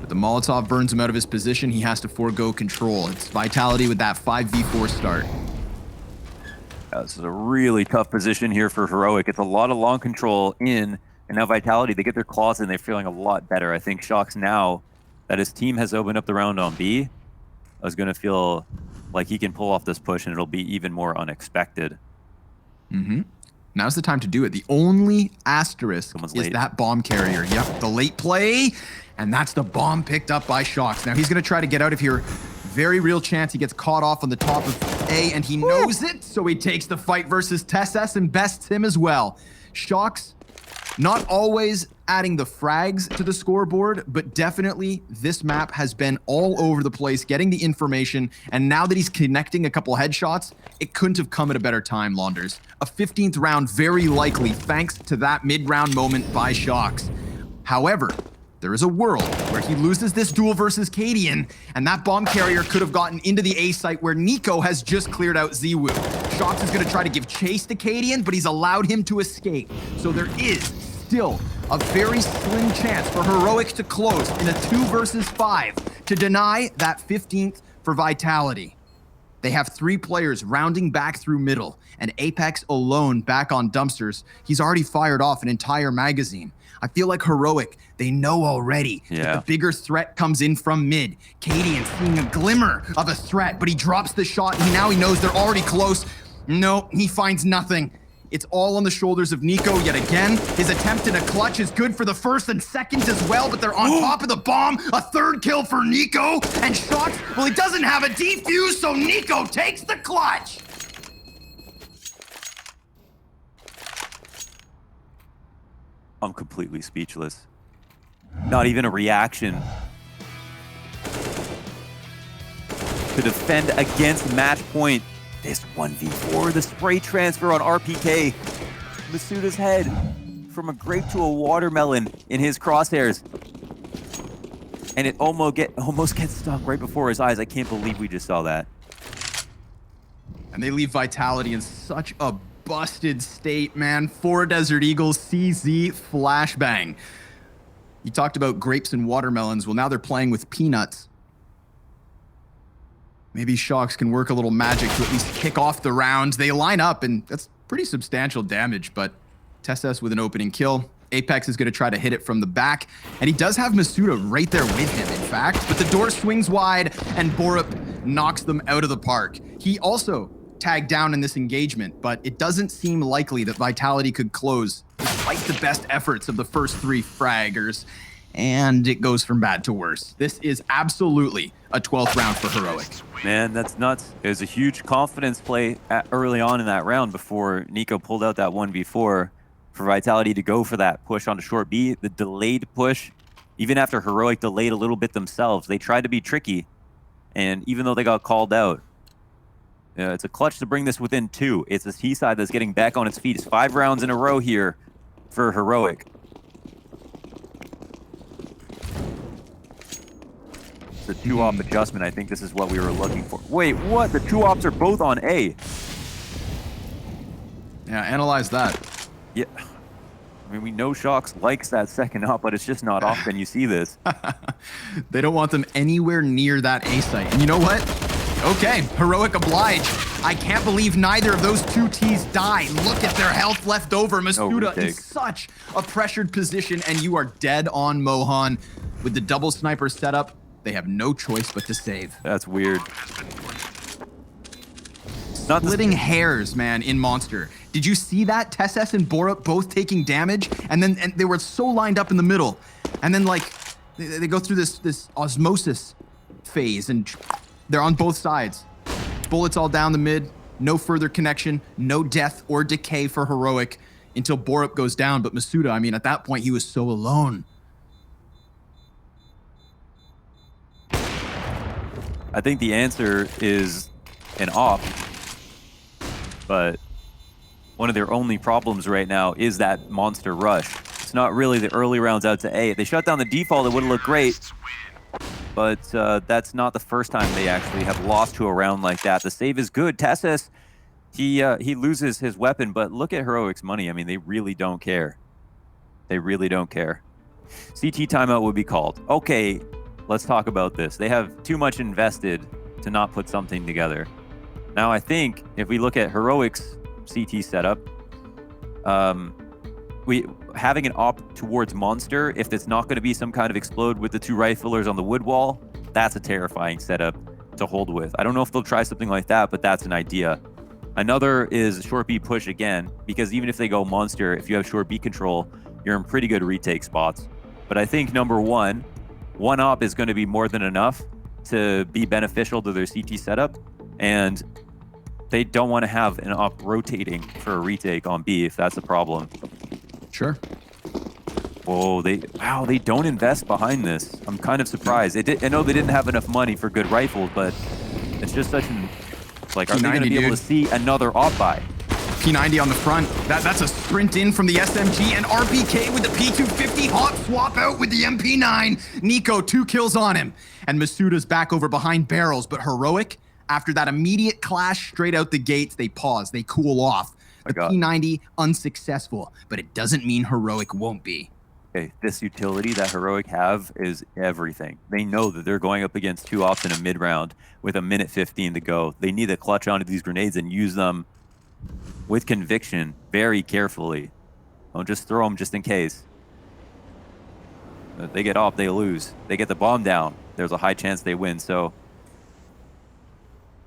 But the Molotov burns him out of his position. He has to forego control. It's Vitality with that 5v4 start. This is a really tough position here for Heroic. It's a lot of long control in, and now Vitality, they get their claws in, they're feeling a lot better. I think Shox, now that his team has opened up the round on B, is going to feel like he can pull off this push, and it'll be even more unexpected. Now's the time to do it. The only asterisk is late. that bomb carrier. Yep, the late play, and that's the bomb picked up by Shox. Now he's going to try to get out of here. Very real chance he gets caught off on the top of A, and he knows it, so he takes the fight versus Tessis and bests him as well. Shox, not always adding the frags to the scoreboard, but definitely this map has been all over the place, getting the information, and now that he's connecting a couple headshots, it couldn't have come at a better time, Launders. A 15th round very likely thanks to that mid-round moment by Shox. However, there is a world where he loses this duel versus Cadian, and that bomb carrier could have gotten into the A site where Nico has just cleared out Ziwu. Shox is going to try to give chase to Cadian, but he's allowed him to escape. So there is still a very slim chance for Heroic to close in a 2 versus 5 to deny that 15th for Vitality. They have 3 players rounding back through middle, and Apex alone back on dumpsters. He's already fired off an entire magazine. I feel like Heroic, they know already that the bigger threat comes in from mid. Cadian seeing a glimmer of a threat, but he drops the shot, and now he knows they're already close. No, he finds nothing. It's all on the shoulders of Nico yet again. His attempt in a clutch is good for the first and second as well, but they're on top of the bomb. A 3rd kill for Nico, and Shox, well, he doesn't have a defuse, so Nico takes the clutch. I'm completely speechless. Not even a reaction. To defend against match point. This 1v4, the spray transfer on RPK. Masuda's head from a grape to a watermelon in his crosshairs. And it almost gets stuck right before his eyes. I can't believe we just saw that. And they leave Vitality in such a busted state, man. 4 Desert Eagles, CZ, flashbang. You talked about grapes and watermelons. Well, now they're playing with peanuts. Maybe Shox can work a little magic to at least kick off the round. They line up, and that's pretty substantial damage, but TeSeS with an opening kill. Apex is going to try to hit it from the back, and he does have Masuda right there with him, in fact, but the door swings wide, and Borup knocks them out of the park. He also tagged down in this engagement, but it doesn't seem likely that Vitality could close despite the best efforts of the first 3 fraggers, and it goes from bad to worse. This is absolutely a 12th round for Heroic. Man, that's nuts. It was a huge confidence play early on in that round before Nico pulled out that 1v4 for Vitality to go for that push onto short B. The delayed push, even after Heroic delayed a little bit themselves, they tried to be tricky, and even though they got called out, it's a clutch to bring this within 2. It's the T-side that's getting back on its feet. It's 5 rounds in a row here for Heroic. The 2-op adjustment, I think this is what we were looking for. Wait, what? The 2-ops are both on A. Yeah, analyze that. Yeah. I mean, we know Shox likes that second op, but it's just not often you see this. They don't want them anywhere near that A site. And you know what? Okay, Heroic oblige. I can't believe neither of those 2 Ts die. Look at their health left over. Masuda in such a pressured position, and you are dead on Mohan. With the double sniper setup, they have no choice but to save. That's weird. Splitting hairs, man, in Monster. Did you see that? TeSeS and Borup both taking damage, and they were so lined up in the middle. And then, like, they go through this osmosis phase, and they're on both sides. Bullets all down the mid, no further connection, no death or decay for Heroic until Borup goes down. But Masuda, I mean, at that point, he was so alone. I think the answer is an op, but one of their only problems right now is that monster rush. It's not really the early rounds out to A. If they shut down the default, it would have looked great, but that's not the first time they actually have lost to a round like that. The save is good. TeSeS, he loses his weapon, but look at Heroic's money. I mean, they really don't care. They really don't care. CT timeout would be called. Okay, let's talk about this. They have too much invested to not put something together. Now, I think if we look at Heroic's CT setup, having an op towards Monster, if it's not going to be some kind of explode with the 2 riflers on the wood wall, that's a terrifying setup to hold with. I don't know if they'll try something like that, but that's an idea. Another is short B push again, because even if they go Monster, if you have short B control, you're in pretty good retake spots. But I think number one op is going to be more than enough to be beneficial to their CT setup, and they don't want to have an op rotating for a retake on B if that's a problem. Sure. Whoa, they don't invest behind this. I'm kind of surprised. I know they didn't have enough money for good rifles, but it's just such an, like, are they going to be able to see another op buy? P90 on the front. That's a sprint in from the SMG, and RPK with the P250 hot swap out with the MP9. Nico, 2 kills on him. And Masuda's back over behind barrels, but Heroic, after that immediate clash straight out the gates, they pause, they cool off. The P90 unsuccessful, but it doesn't mean Heroic won't be. Okay, this utility that Heroic have is everything. They know that they're going up against 2 ops in a mid round with 1:15 to go. They need to clutch onto these grenades and use them with conviction, very carefully. Don't just throw them just in case. If they get off, they lose. They get the bomb down, there's a high chance they win. So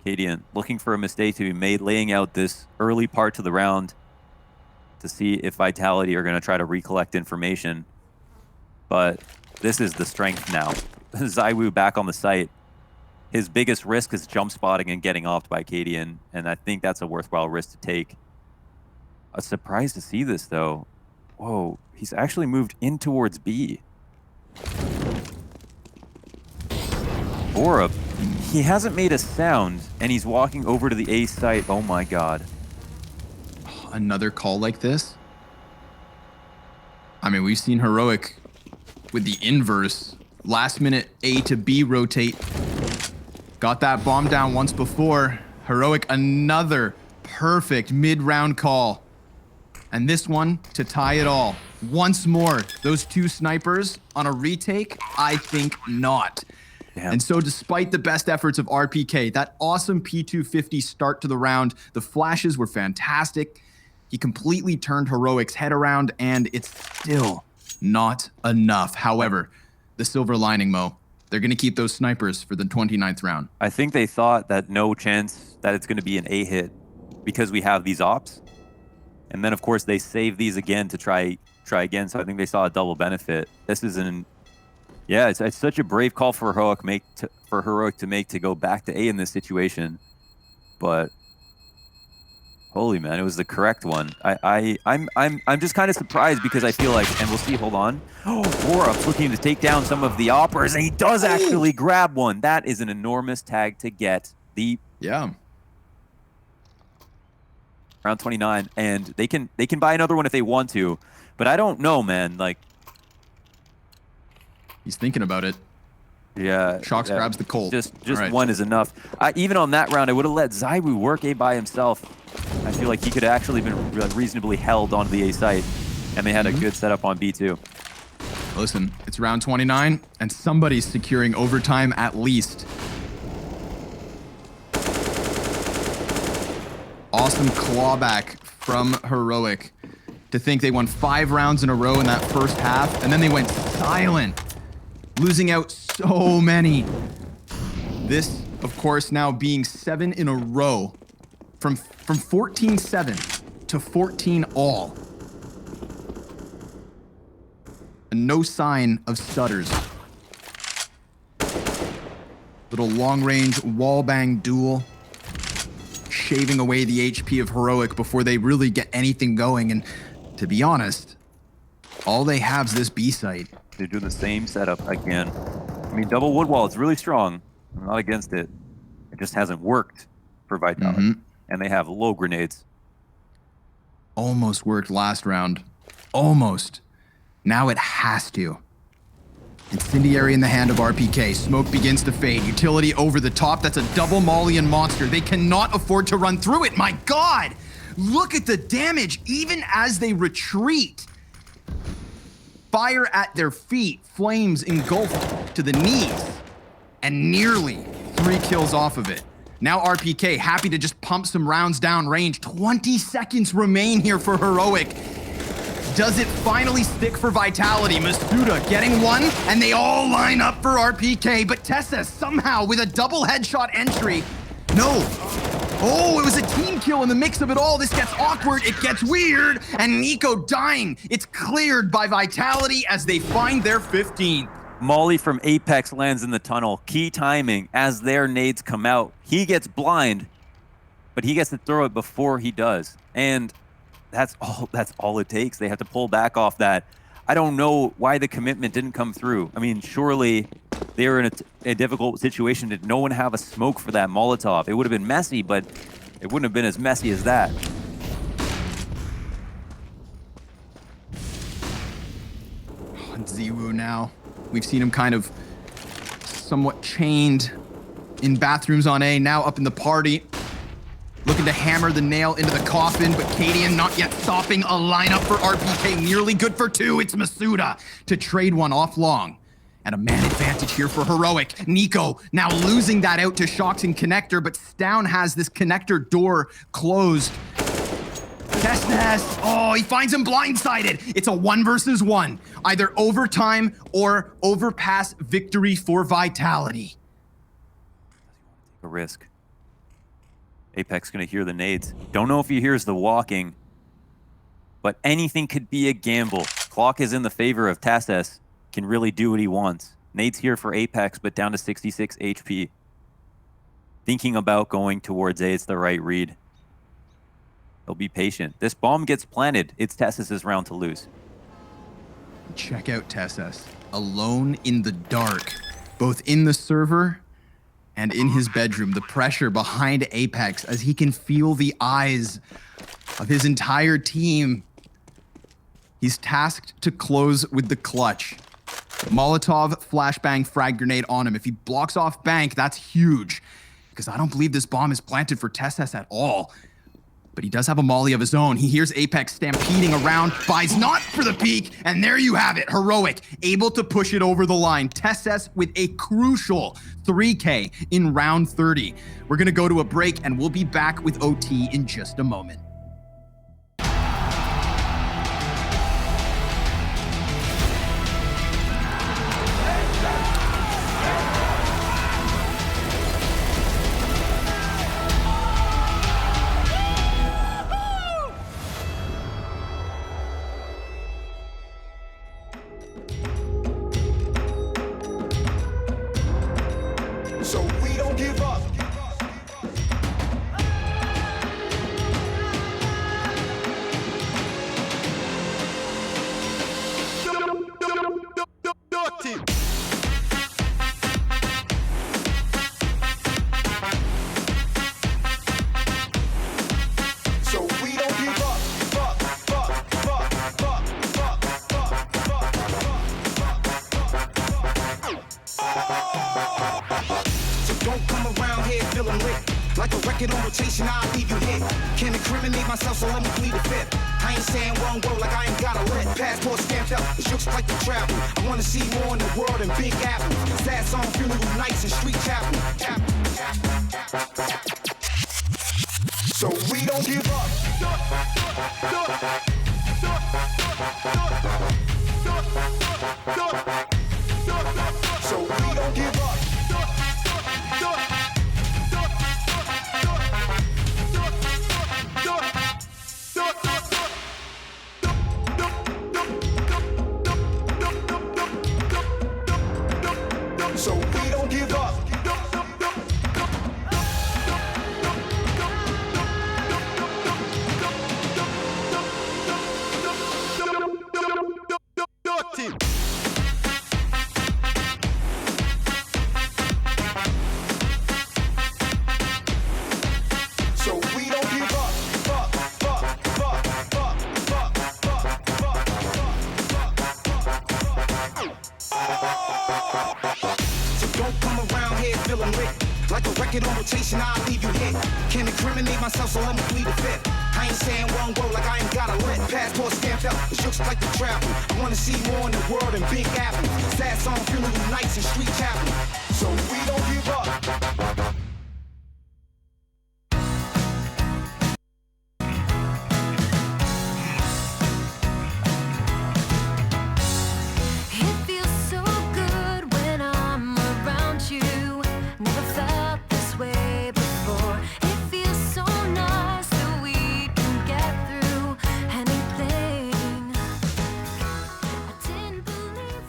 Cadian looking for a mistake to be made, laying out this early part to the round to see if Vitality are going to try to recollect information. But this is the strength now. ZywOo back on the site. His biggest risk is jump spotting and getting offed by Cadian, and I think that's a worthwhile risk to take. A surprise to see this, though. Whoa, he's actually moved in towards B. Borup, he hasn't made a sound, and he's walking over to the A site. Oh my god. Another call like this? I mean, we've seen Heroic with the inverse. Last minute A to B rotate. Got that bomb down once before. Heroic, another perfect mid-round call. And this one to tie it all. Once more, those two snipers on a retake? I think not. Damn. And so despite the best efforts of RPK, that awesome P250 start to the round, the flashes were fantastic. He completely turned Heroic's head around, and it's still not enough. However, the silver lining, Mo, they're going to keep those snipers for the 29th round. I think they thought that no chance that it's going to be an A hit because we have these ops. And then, of course, they save these again to try again. So I think they saw a double benefit. This is yeah, it's such a brave call for Heroic to make to go back to A in this situation. But holy man, it was the correct one. I'm just kind of surprised because I feel like, and we'll see. Hold on. Oh, Warup's looking to take down some of the operas, and he does actually grab one. That is an enormous tag to get. Yeah. Round 29, and they can buy another one if they want to, but I don't know, man. Like, he's thinking about it. Yeah. Shox grabs the Colt. Just right. one is enough. Even on that round, I would have let Zaiwu work A by himself. I feel like he could have actually been reasonably held onto the A site, and they had a good setup on B2. Listen, it's round 29, and somebody's securing overtime at least. Awesome clawback from Heroic. To think they won 5 rounds in a row in that first half, and then they went silent, losing out so many. This, of course, now being 7 in a row, from 14-7 to 14-all. And no sign of stutters. Little long-range wall-bang duel, shaving away the HP of Heroic before they really get anything going. And to be honest, all they have is this B site. They're doing the same setup again. I mean, double wood wall, it's really strong. I'm not against it. It just hasn't worked for Vitality. And they have low grenades. Almost worked last round. Almost. Now it has to. Incendiary in the hand of RPK. Smoke begins to fade. Utility over the top. That's a double Maulian monster. They cannot afford to run through it. My God! Look at the damage, even as they retreat. Fire at their feet. Flames engulfed to the knees. And nearly 3 kills off of it. Now RPK happy to just pump some rounds down range. 20 seconds remain here for Heroic. Does it finally stick for Vitality? Masuda getting one, and they all line up for RPK, but Tessa somehow with a double headshot entry. No. Oh, it was a team kill in the mix of it all. This gets awkward, it gets weird, and Nico dying. It's cleared by Vitality as they find their 15th. Molly from Apex lands in the tunnel. Key timing as their nades come out. He gets blind, but he gets to throw it before he does. And that's all it takes. They have to pull back off that. I don't know why the commitment didn't come through. I mean, surely they were in a difficult situation. Did no one have a smoke for that Molotov? It would have been messy, but it wouldn't have been as messy as that. And Ziwu now. We've seen him kind of somewhat chained in bathrooms on A, now up in the party. Looking to hammer the nail into the coffin, but Cadian not yet stopping a lineup for RPK. Nearly good for 2. It's Masuda to trade one off long. And a man advantage here for Heroic. Nico now losing that out to Shox and Connector, but Stown has this Connector door closed. Testness. Oh, he finds him blindsided. It's a 1 versus 1. Either overtime or overpass victory for Vitality. Take a risk. Apex gonna hear the nades. Don't know if he hears the walking, but anything could be a gamble. Clock is in the favor of Tasses. Can really do what he wants. Nades here for Apex, but down to 66 HP. Thinking about going towards A, it's the right read. They'll be patient. This bomb gets planted. It's Tasses' round to lose. Check out Tasses. Alone in the dark, both in the server and in his bedroom. The pressure behind Apex as he can feel the eyes of his entire team. He's tasked to close with the clutch. Molotov, flashbang, frag grenade on him. If he blocks off Bank, that's huge. because I don't believe this bomb is planted for TeSS at all. But he does have a molly of his own. He hears Apex stampeding around, buys not for the peak, and there you have it. Heroic able to push it over the line. TeSS with a crucial 3K in round 30. We're gonna go to a break and we'll be back with OT in just a moment. So we don't give up. So we don't give up. So don't come around here feeling lit. Like a record on rotation, I'll leave you hit. Can't incriminate myself, so let me plead the fifth. I ain't saying one word like I ain't got a lit. Passport stamped up, it looks like the travel. I wanna see more in the world than Big Apple. Sad song, funeral nights and street chapel. So we don't give up. So we don't give up. So we don't give up. So we don't give up. So don't come around here feeling lit. Like a record on rotation, I'll leave you hit. Can't incriminate myself, so let me plead the fifth. I ain't saying one word like I ain't got a lit. Passport stamped up, it looks like the travel. I wanna see more in the world than Big Apple. Sad song, funeral nights and street chapel. So we don't give up. It feels so good when I'm around you. Never felt this way before. It feels so nice that we can get through anything. I didn't believe.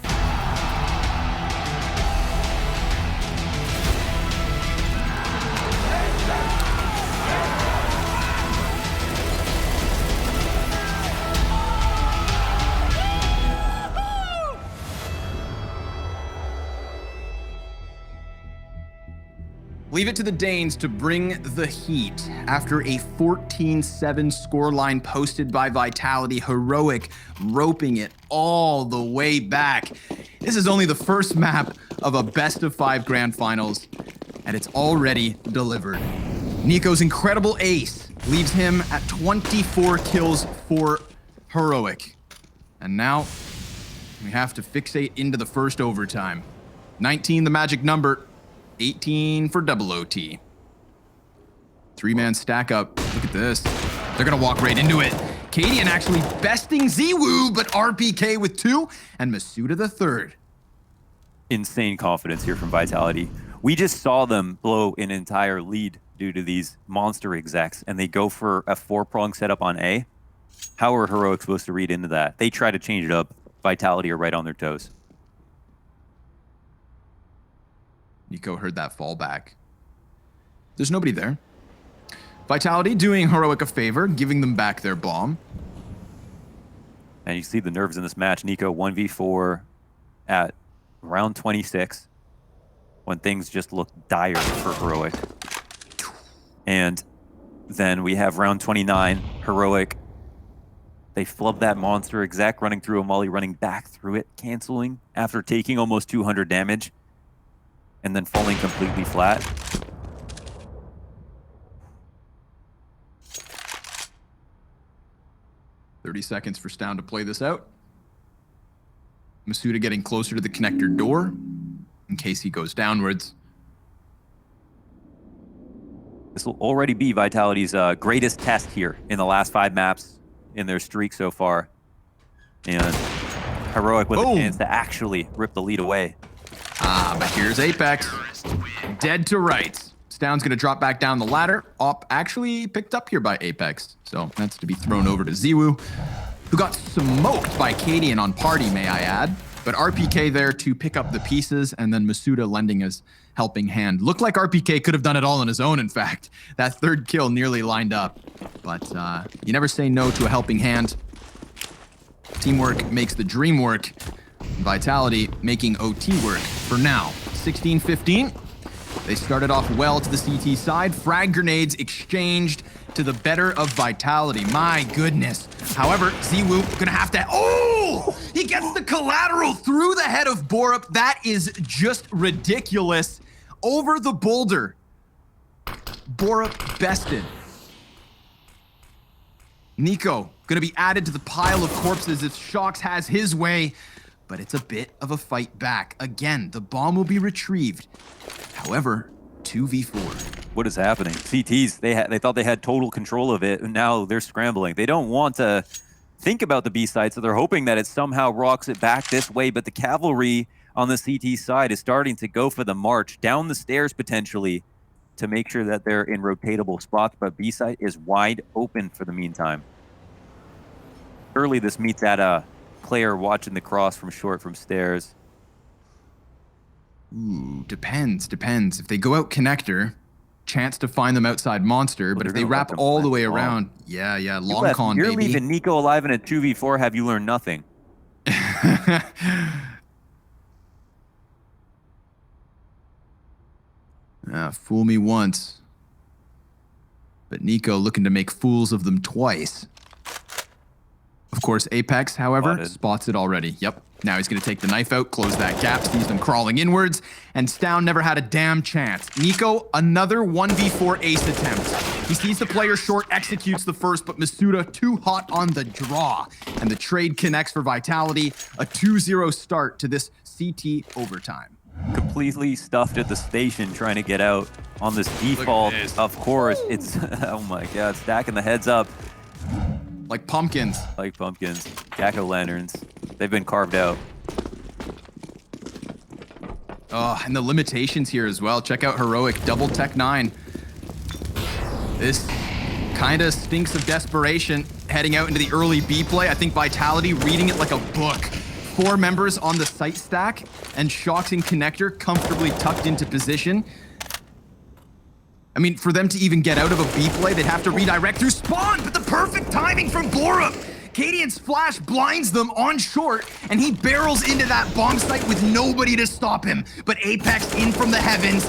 Leave it to the Danes to bring the heat after a 14-7 scoreline posted by Vitality. Heroic roping it all the way back. This is only the first map of a best-of-5 grand finals, and it's already delivered. Nico's incredible ace leaves him at 24 kills for Heroic. And now we have to fixate into the first overtime. 19 the magic number. 18 for double OT. Three-man stack up. Look at this. They're gonna walk right into it. Cadian actually besting Ziwu, but RPK with 2 and Masuda the 3rd. Insane confidence here from Vitality. We just saw them blow an entire lead due to these monster execs, and they go for a 4-prong setup on A. How are Heroic supposed to read into that? They try to change it up. Vitality are right on their toes. Nico heard that fallback. There's nobody there. Vitality doing Heroic a favor, giving them back their bomb. And you see the nerves in this match. Nico 1v4 at round 26 when things just look dire for Heroic. And then we have round 29, Heroic. They flub that monster exec running through a molly, running back through it, canceling after taking almost 200 damage. And then falling completely flat. 30 seconds for Stown to play this out. Masuda getting closer to the connector door in case he goes downwards. This will already be Vitality's greatest test here in the last 5 maps in their streak so far. And Heroic with a chance to actually rip the lead away. But here's Apex. Dead to rights. Stown's going to drop back down the ladder. Op actually picked up here by Apex. So that's to be thrown over to Ziwu, who got smoked by Cadian on party, may I add. But RPK there to pick up the pieces, and then Masuda lending his helping hand. Looked like RPK could have done it all on his own, in fact. That third kill nearly lined up. But you never say no to a helping hand. Teamwork makes the dream work. Vitality making OT work for now. 16-15. They started off well to the CT side. Frag grenades exchanged to the better of Vitality. My goodness. However, Ziwu gonna have to... Oh! He gets the collateral through the head of Borup. That is just ridiculous. Over the boulder. Borup bested. Nico gonna be added to the pile of corpses if Shox has his way. But it's a bit of a fight back. Again, the bomb will be retrieved. However, 2v4. What is happening? CTs, they thought they had total control of it, and now they're scrambling. They don't want to think about the B side, so they're hoping that it somehow rocks it back this way, but the cavalry on the CT side is starting to go for the march down the stairs potentially to make sure that they're in rotatable spots, but B side is wide open for the meantime. Early this meets at a player watching the cross from short from stairs. Ooh, depends. If they go out connector, chance to find them outside monster, but if they wrap all the way around, yeah, long con, You're baby. leaving Nico alive in a 2v4, have you learned nothing? Fool me once. But Nico looking to make fools of them twice. Of course, Apex, however, spots it already. Yep. Now he's going to take the knife out, close that gap, sees them crawling inwards, and Stown never had a damn chance. Nico, another 1v4 ace attempt. He sees the player short, executes the first, but Masuda too hot on the draw. And the trade connects for Vitality. A 2-0 start to this CT overtime. Completely stuffed at the station trying to get out on this default. Of course, it's, oh my God, stacking the heads up. Like pumpkins. Like pumpkins. Jack-o'-lanterns. They've been carved out. Oh, and the limitations here as well. Check out Heroic, double Tech 9. This kind of stinks of desperation heading out into the early B play. I think Vitality reading it like a book. 4 members on the site stack, and Shox and Connector comfortably tucked into position. I mean, for them to even get out of a B play, they'd have to redirect through spawn, but the perfect timing from Borup. Cadian's flash blinds them on short, and he barrels into that bomb site with nobody to stop him. But Apex in from the heavens,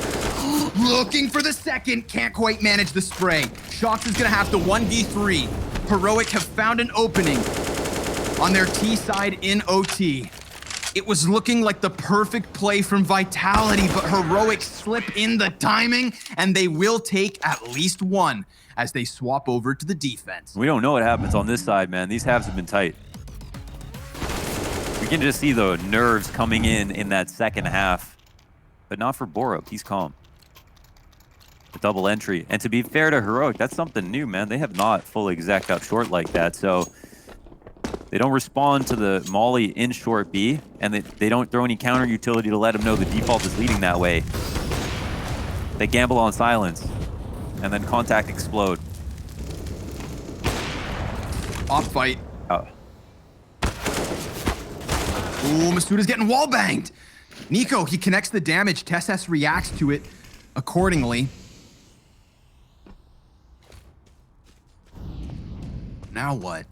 looking for the second, can't quite manage the spray. Shox is gonna have to 1v3. Heroic have found an opening on their T side in OT. It was looking like the perfect play from Vitality, but Heroic slip in the timing, and they will take at least one as they swap over to the defense. We don't know what happens on this side, man. These halves have been tight. We can just see the nerves coming in that second half, but not for Borup. He's calm. The double entry. And to be fair to Heroic, that's something new, man. They have not fully exec up short like that, so they don't respond to the molly in short B, and they don't throw any counter utility to let them know the default is leading that way. They gamble on silence, and then contact explode. Off fight. Oh. Ooh, Masuda's getting wall banged. Nico, he connects the damage. TessS reacts to it accordingly. Now what?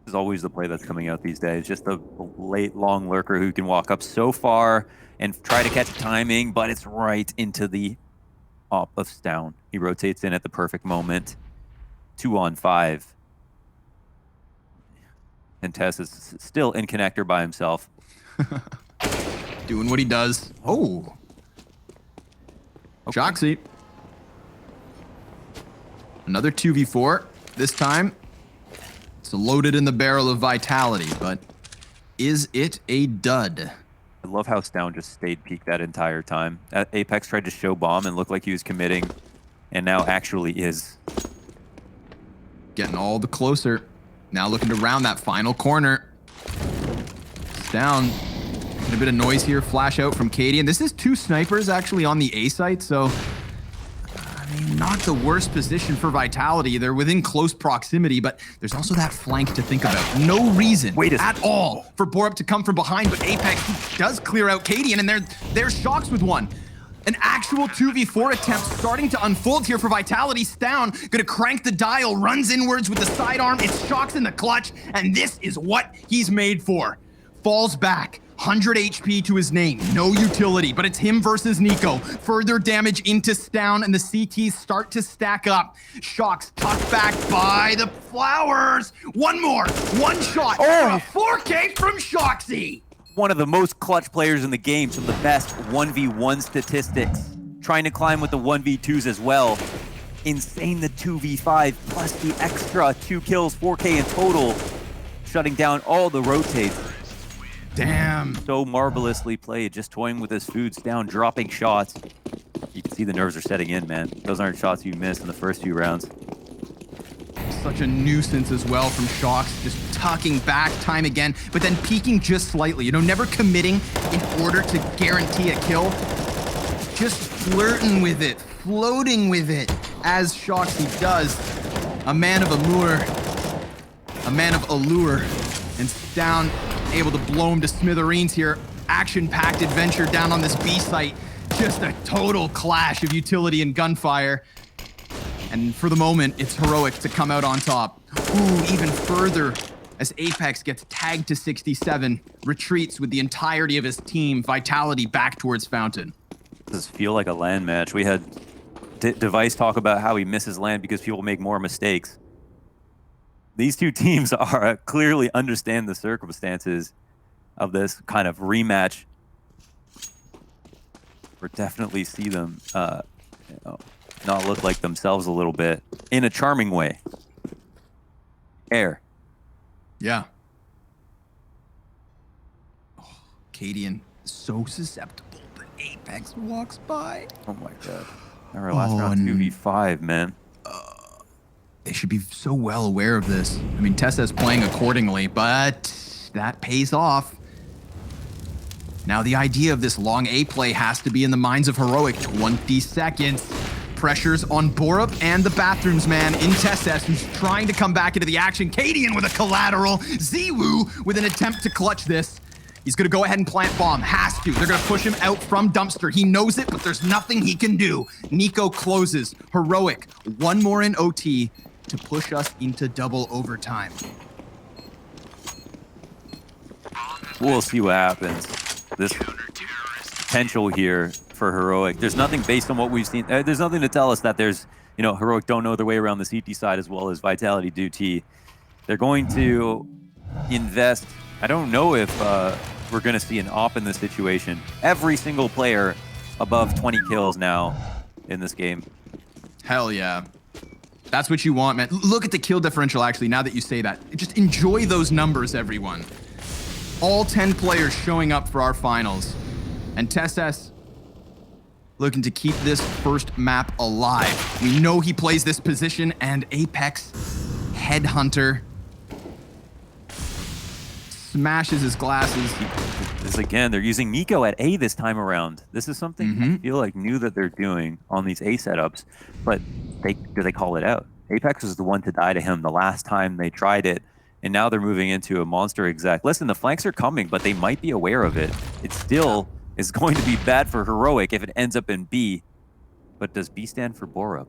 Is always the play that's coming out these days. Just a late, long lurker who can walk up so far and try to catch timing, but it's right into the op of Stown. He rotates in at the perfect moment. 2-on-5. And Tess is still in connector by himself. Doing what he does. Oh. Okay. Shoxy. Another 2v4. This time, it's loaded in the barrel of Vitality, but is it a dud? I love how Stown just stayed peaked that entire time. Apex tried to show bomb and looked like he was committing, and now actually is. Getting all the closer. Now looking to round that final corner. Stown, a bit of noise here. Flash out from Katie, and this is 2 snipers actually on the A site, so I mean, not the worst position for Vitality. They're within close proximity, but there's also that flank to think about. No reason at all for Borup to come from behind, but Apex does clear out Cadian, and there's Shocks with one. An actual 2v4 attempt starting to unfold here for Vitality. Stown gonna crank the dial, runs inwards with the sidearm. It's Shocks in the clutch, and this is what he's made for. Falls back. 100 HP to his name, no utility, but it's him versus Nico. Further damage into Stown, and the CTs start to stack up. Shocks tucked back by the flowers. One more, one shot. Oh, 4K from Shocksy. One of the most clutch players in the game, some of the best 1v1 statistics. Trying to climb with the 1v2s as well. Insane the 2v5 plus the extra 2 kills, 4K in total. Shutting down all the rotates. Damn. So marvelously played, just toying with his foods down, dropping shots. You can see the nerves are setting in, man. Those aren't shots you missed in the first few rounds. Such a nuisance as well from Shocks, just tucking back time again, but then peeking just slightly. You know, never committing in order to guarantee a kill. Just flirting with it, floating with it, as Shocksy does. A man of allure, and Stown able to blow him to smithereens here. Action-packed adventure down on this B site. Just a total clash of utility and gunfire. And for the moment, it's Heroic to come out on top. Ooh, even further as Apex gets tagged to 67, retreats with the entirety of his team, Vitality back towards Fountain. Does feel like a LAN match. We had Device talk about how he misses LAN because people make more mistakes. These two teams are clearly understand the circumstances of this kind of rematch. We definitely see them not look like themselves a little bit in a charming way. Air. Yeah. Oh, Cadian, so susceptible, but Apex walks by. Oh my god. Our last round 2v5, man. They should be so well aware of this. I mean, Tessa's playing accordingly, but that pays off. Now the idea of this long A play has to be in the minds of Heroic. 20 seconds. Pressures on Borup and the Bathrooms man in Tessa, who's trying to come back into the action. Cadian with a collateral. Ziwu with an attempt to clutch this. He's gonna go ahead and plant bomb. Has to. They're gonna push him out from Dumpster. He knows it, but there's nothing he can do. Nico closes. Heroic, one more in OT to push us into double overtime. We'll see what happens. This potential here for Heroic. There's nothing based on what we've seen. There's nothing to tell us that there's, you know, Heroic don't know their way around the CT side as well as Vitality do T. They're going to invest. I don't know if we're going to see an op in this situation. Every single player above 20 kills now in this game. Hell yeah. That's what you want, man. Look at the kill differential, actually, now that you say that. Just enjoy those numbers, everyone. All 10 players showing up for our finals. And TessS looking to keep this first map alive. We know he plays this position, and Apex Headhunter smashes his glasses. This again, they're using Nico at A this time around. This is something I feel like new that they're doing on these A setups, but do they call it out? Apex was the one to die to him the last time they tried it, and now they're moving into a monster exec. Listen, the flanks are coming, but they might be aware of it. It still is going to be bad for Heroic if it ends up in B, but does B stand for Borup?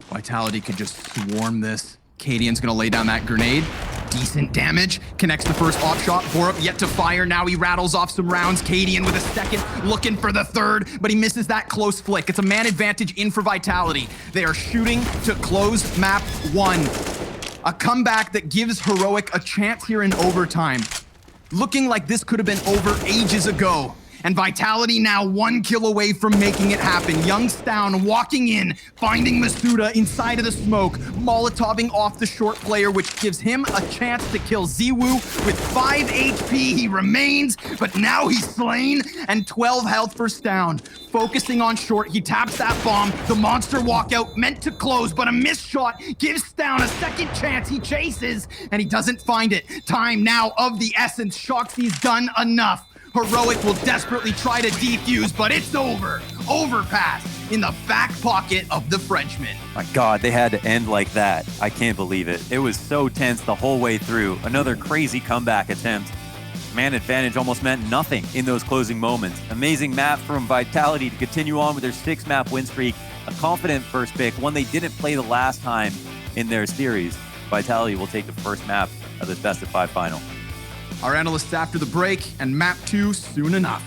Vitality could just swarm this. Cadian's gonna lay down that grenade. Decent damage. Connects the first op shot. Borup yet to fire. Now he rattles off some rounds. Cadian with a second, looking for the third, but he misses that close flick. It's a man advantage in for Vitality. They are shooting to close map 1. A comeback that gives Heroic a chance here in overtime. Looking like this could have been over ages ago. And Vitality now 1 kill away from making it happen. Youngstown walking in, finding Masuda inside of the smoke, Molotoving off the short player, which gives him a chance to kill Ziwu. With 5 HP, he remains, but now he's slain, and 12 health for Stown. Focusing on short, he taps that bomb. The monster walkout meant to close, but a missed shot gives Stown a second chance. He chases, and he doesn't find it. Time now of the essence. Shoxy's done enough. Heroic will desperately try to defuse, but it's over. Overpass in the back pocket of the Frenchman. My God, they had to end like that. I can't believe it. It was so tense the whole way through. Another crazy comeback attempt. Man advantage almost meant nothing in those closing moments. Amazing map from Vitality to continue on with their 6-map win streak. A confident first pick, one they didn't play the last time in their series. Vitality will take the first map of this best of 5 final. Our analysts after the break, and map 2 soon enough.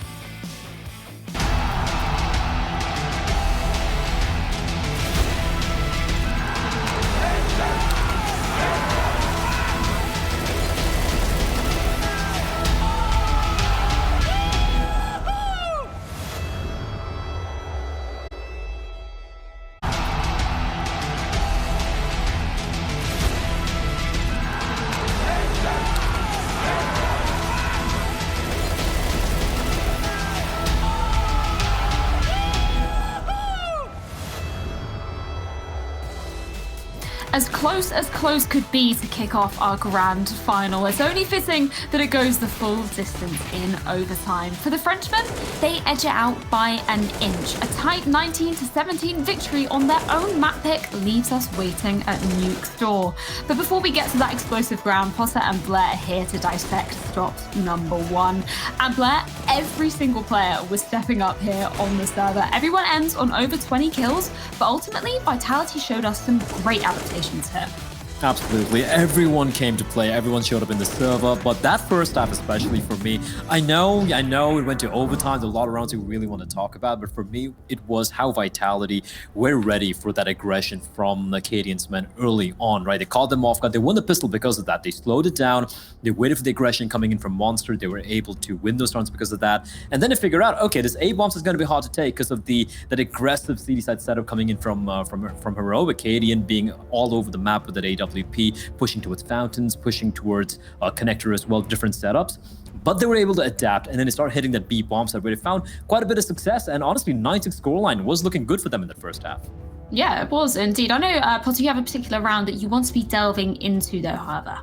As close could be to kick off our grand final. It's only fitting that it goes the full distance in overtime. For the Frenchmen, they edge it out by an inch. A tight 19-17 victory on their own map pick leaves us waiting at Nuke's door. But before we get to that explosive ground, Potter and Blair are here to dissect stop number 1. And Blair, every single player was stepping up here on the server. Everyone ends on over 20 kills, but ultimately Vitality showed us some great adaptations here. Absolutely. Everyone came to play. Everyone showed up in the server. But that first half, especially for me, I know it went to overtime. There's a lot of rounds we really want to talk about. But for me, it was how Vitality were ready for that aggression from the Cadians men early on, right? They caught them off guard. They won the pistol because of that. They slowed it down. They waited for the aggression coming in from Monster. They were able to win those rounds because of that. And then they figure out, okay, this A-bombs is going to be hard to take because of that aggressive CD side setup coming in from Heroic. Cadian being all over the map with that AWP, pushing towards fountains, pushing towards connector as well, different setups. But they were able to adapt, and then they started hitting that B bomb side where they found quite a bit of success. And honestly, 9-6 scoreline was looking good for them in that first half. Yeah, it was indeed. I know, Potter, you have a particular round that you want to be delving into, though, however.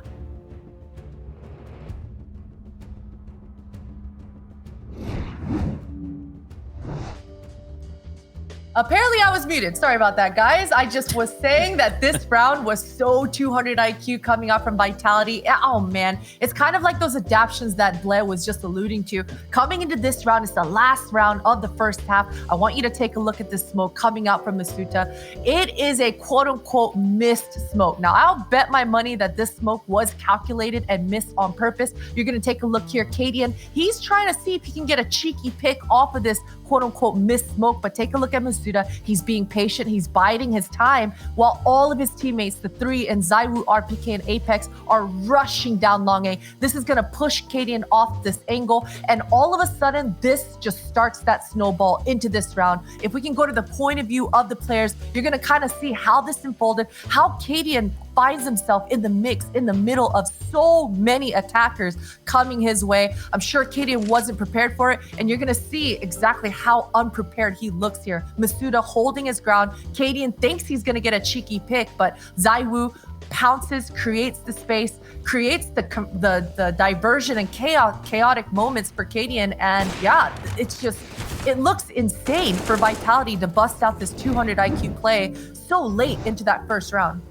Apparently I was muted. Sorry about that, guys. I just was saying that this round was so 200 IQ coming up from Vitality. Oh, man. It's kind of like those adaptations that Blair was just alluding to. Coming into this round, it's the last round of the first half. I want you to take a look at this smoke coming out from Masuda. It is a quote-unquote missed smoke. Now, I'll bet my money that this smoke was calculated and missed on purpose. You're going to take a look here. Cadian, he's trying to see if he can get a cheeky pick off of this quote-unquote missed smoke, but take a look at Masuda. He's being patient. He's biding his time while all of his teammates, the 3 and Zaiwu, RPK, and Apex are rushing down long A. This is going to push Cadian off this angle, and all of a sudden, this just starts that snowball into this round. If we can go to the point of view of the players, you're going to kind of see how this unfolded, how Cadian finds himself in the mix, in the middle of so many attackers coming his way. I'm sure Cadian wasn't prepared for it, and you're going to see exactly how unprepared he looks here. Masuda holding his ground. Cadian thinks he's going to get a cheeky pick, but Zaiwu pounces, creates the space, creates the diversion and chaotic moments for Cadian, and yeah, it looks insane for Vitality to bust out this 200 IQ play so late into that first round.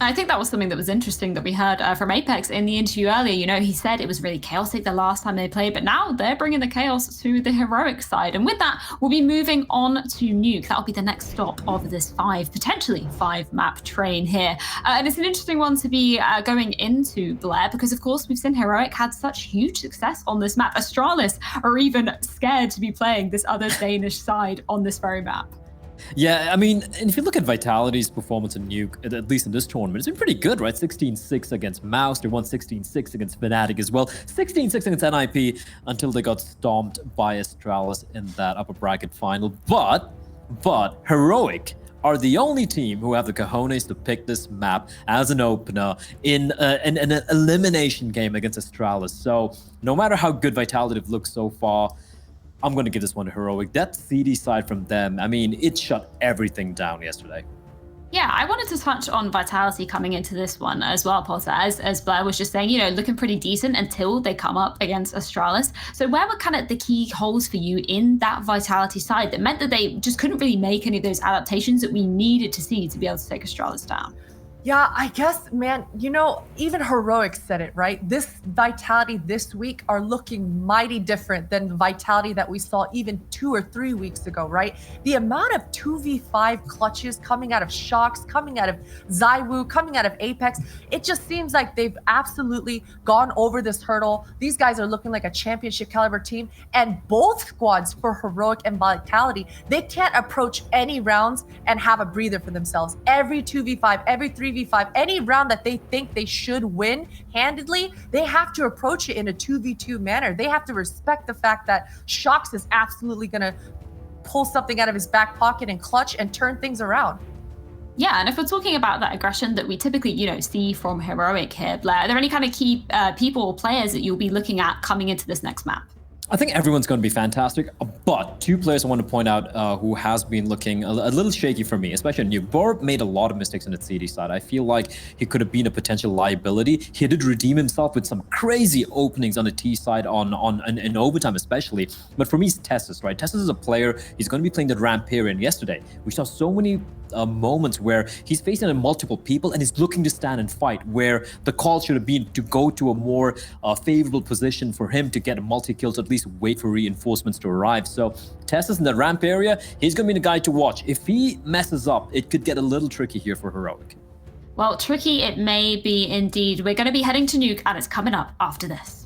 I think that was something that was interesting that we heard from Apex in the interview earlier. You know, he said it was really chaotic the last time they played, but now they're bringing the chaos to the heroic side. And with that, we'll be moving on to Nuke. That'll be the next stop of this potentially five map train here. And it's an interesting one to be going into, Blair, because of course we've seen Heroic had such huge success on this map. Astralis are even scared to be playing this other Danish side on this very map. Yeah, I mean, and if you look at Vitality's performance in Nuke, at least in this tournament, it's been pretty good, right? 16-6 against Mouse. They won 16-6 against Fnatic as well. 16-6 against NIP until they got stomped by Astralis in that upper bracket final. But Heroic are the only team who have the cojones to pick this map as an opener in an elimination game against Astralis. So no matter how good Vitality have looked so far, I'm going to give this one to Heroic. That CD side from them, I mean, it shut everything down yesterday. Yeah, I wanted to touch on Vitality coming into this one as well, Potter, as Blair was just saying, you know, looking pretty decent until they come up against Astralis. So where were kind of the key holes for you in that Vitality side that meant that they just couldn't really make any of those adaptations that we needed to see to be able to take Astralis down? Yeah, I guess, man, you know, even Heroic said it, right? This Vitality this week are looking mighty different than the Vitality that we saw even 2 or 3 weeks ago, right? The amount of 2v5 clutches coming out of Shocks, coming out of Zywoo, coming out of Apex, it just seems like they've absolutely gone over this hurdle. These guys are looking like a championship caliber team, and both squads for Heroic and Vitality, they can't approach any rounds and have a breather for themselves. Every 2v5, every 3v5, any round that they think they should win handedly, they have to approach it in a 2v2 manner. They have to respect the fact that Shocks is absolutely going to pull something out of his back pocket and clutch and turn things around. Yeah, and if we're talking about that aggression that we typically, you know, see from Heroic here, Blair, are there any kind of key people or players that you'll be looking at coming into this next map? I think everyone's going to be fantastic, but 2 players I want to point out who has been looking a little shaky for me, especially Nuke. Borb made a lot of mistakes on the CD side. I feel like he could have been a potential liability. He did redeem himself with some crazy openings on the T side in overtime especially. But for me, it's Tessus, right? Tessus is a player. He's going to be playing the Ramparian yesterday. We saw so many moments where he's facing multiple people and he's looking to stand and fight, where the call should have been to go to a more favorable position for him to get a multi-kill, to at least wait for reinforcements to arrive. So Tessus in the ramp area, he's going to be the guy to watch. If he messes up, it could get a little tricky here for Heroic. Well, tricky it may be indeed. We're going to be heading to Nuke, and it's coming up after this.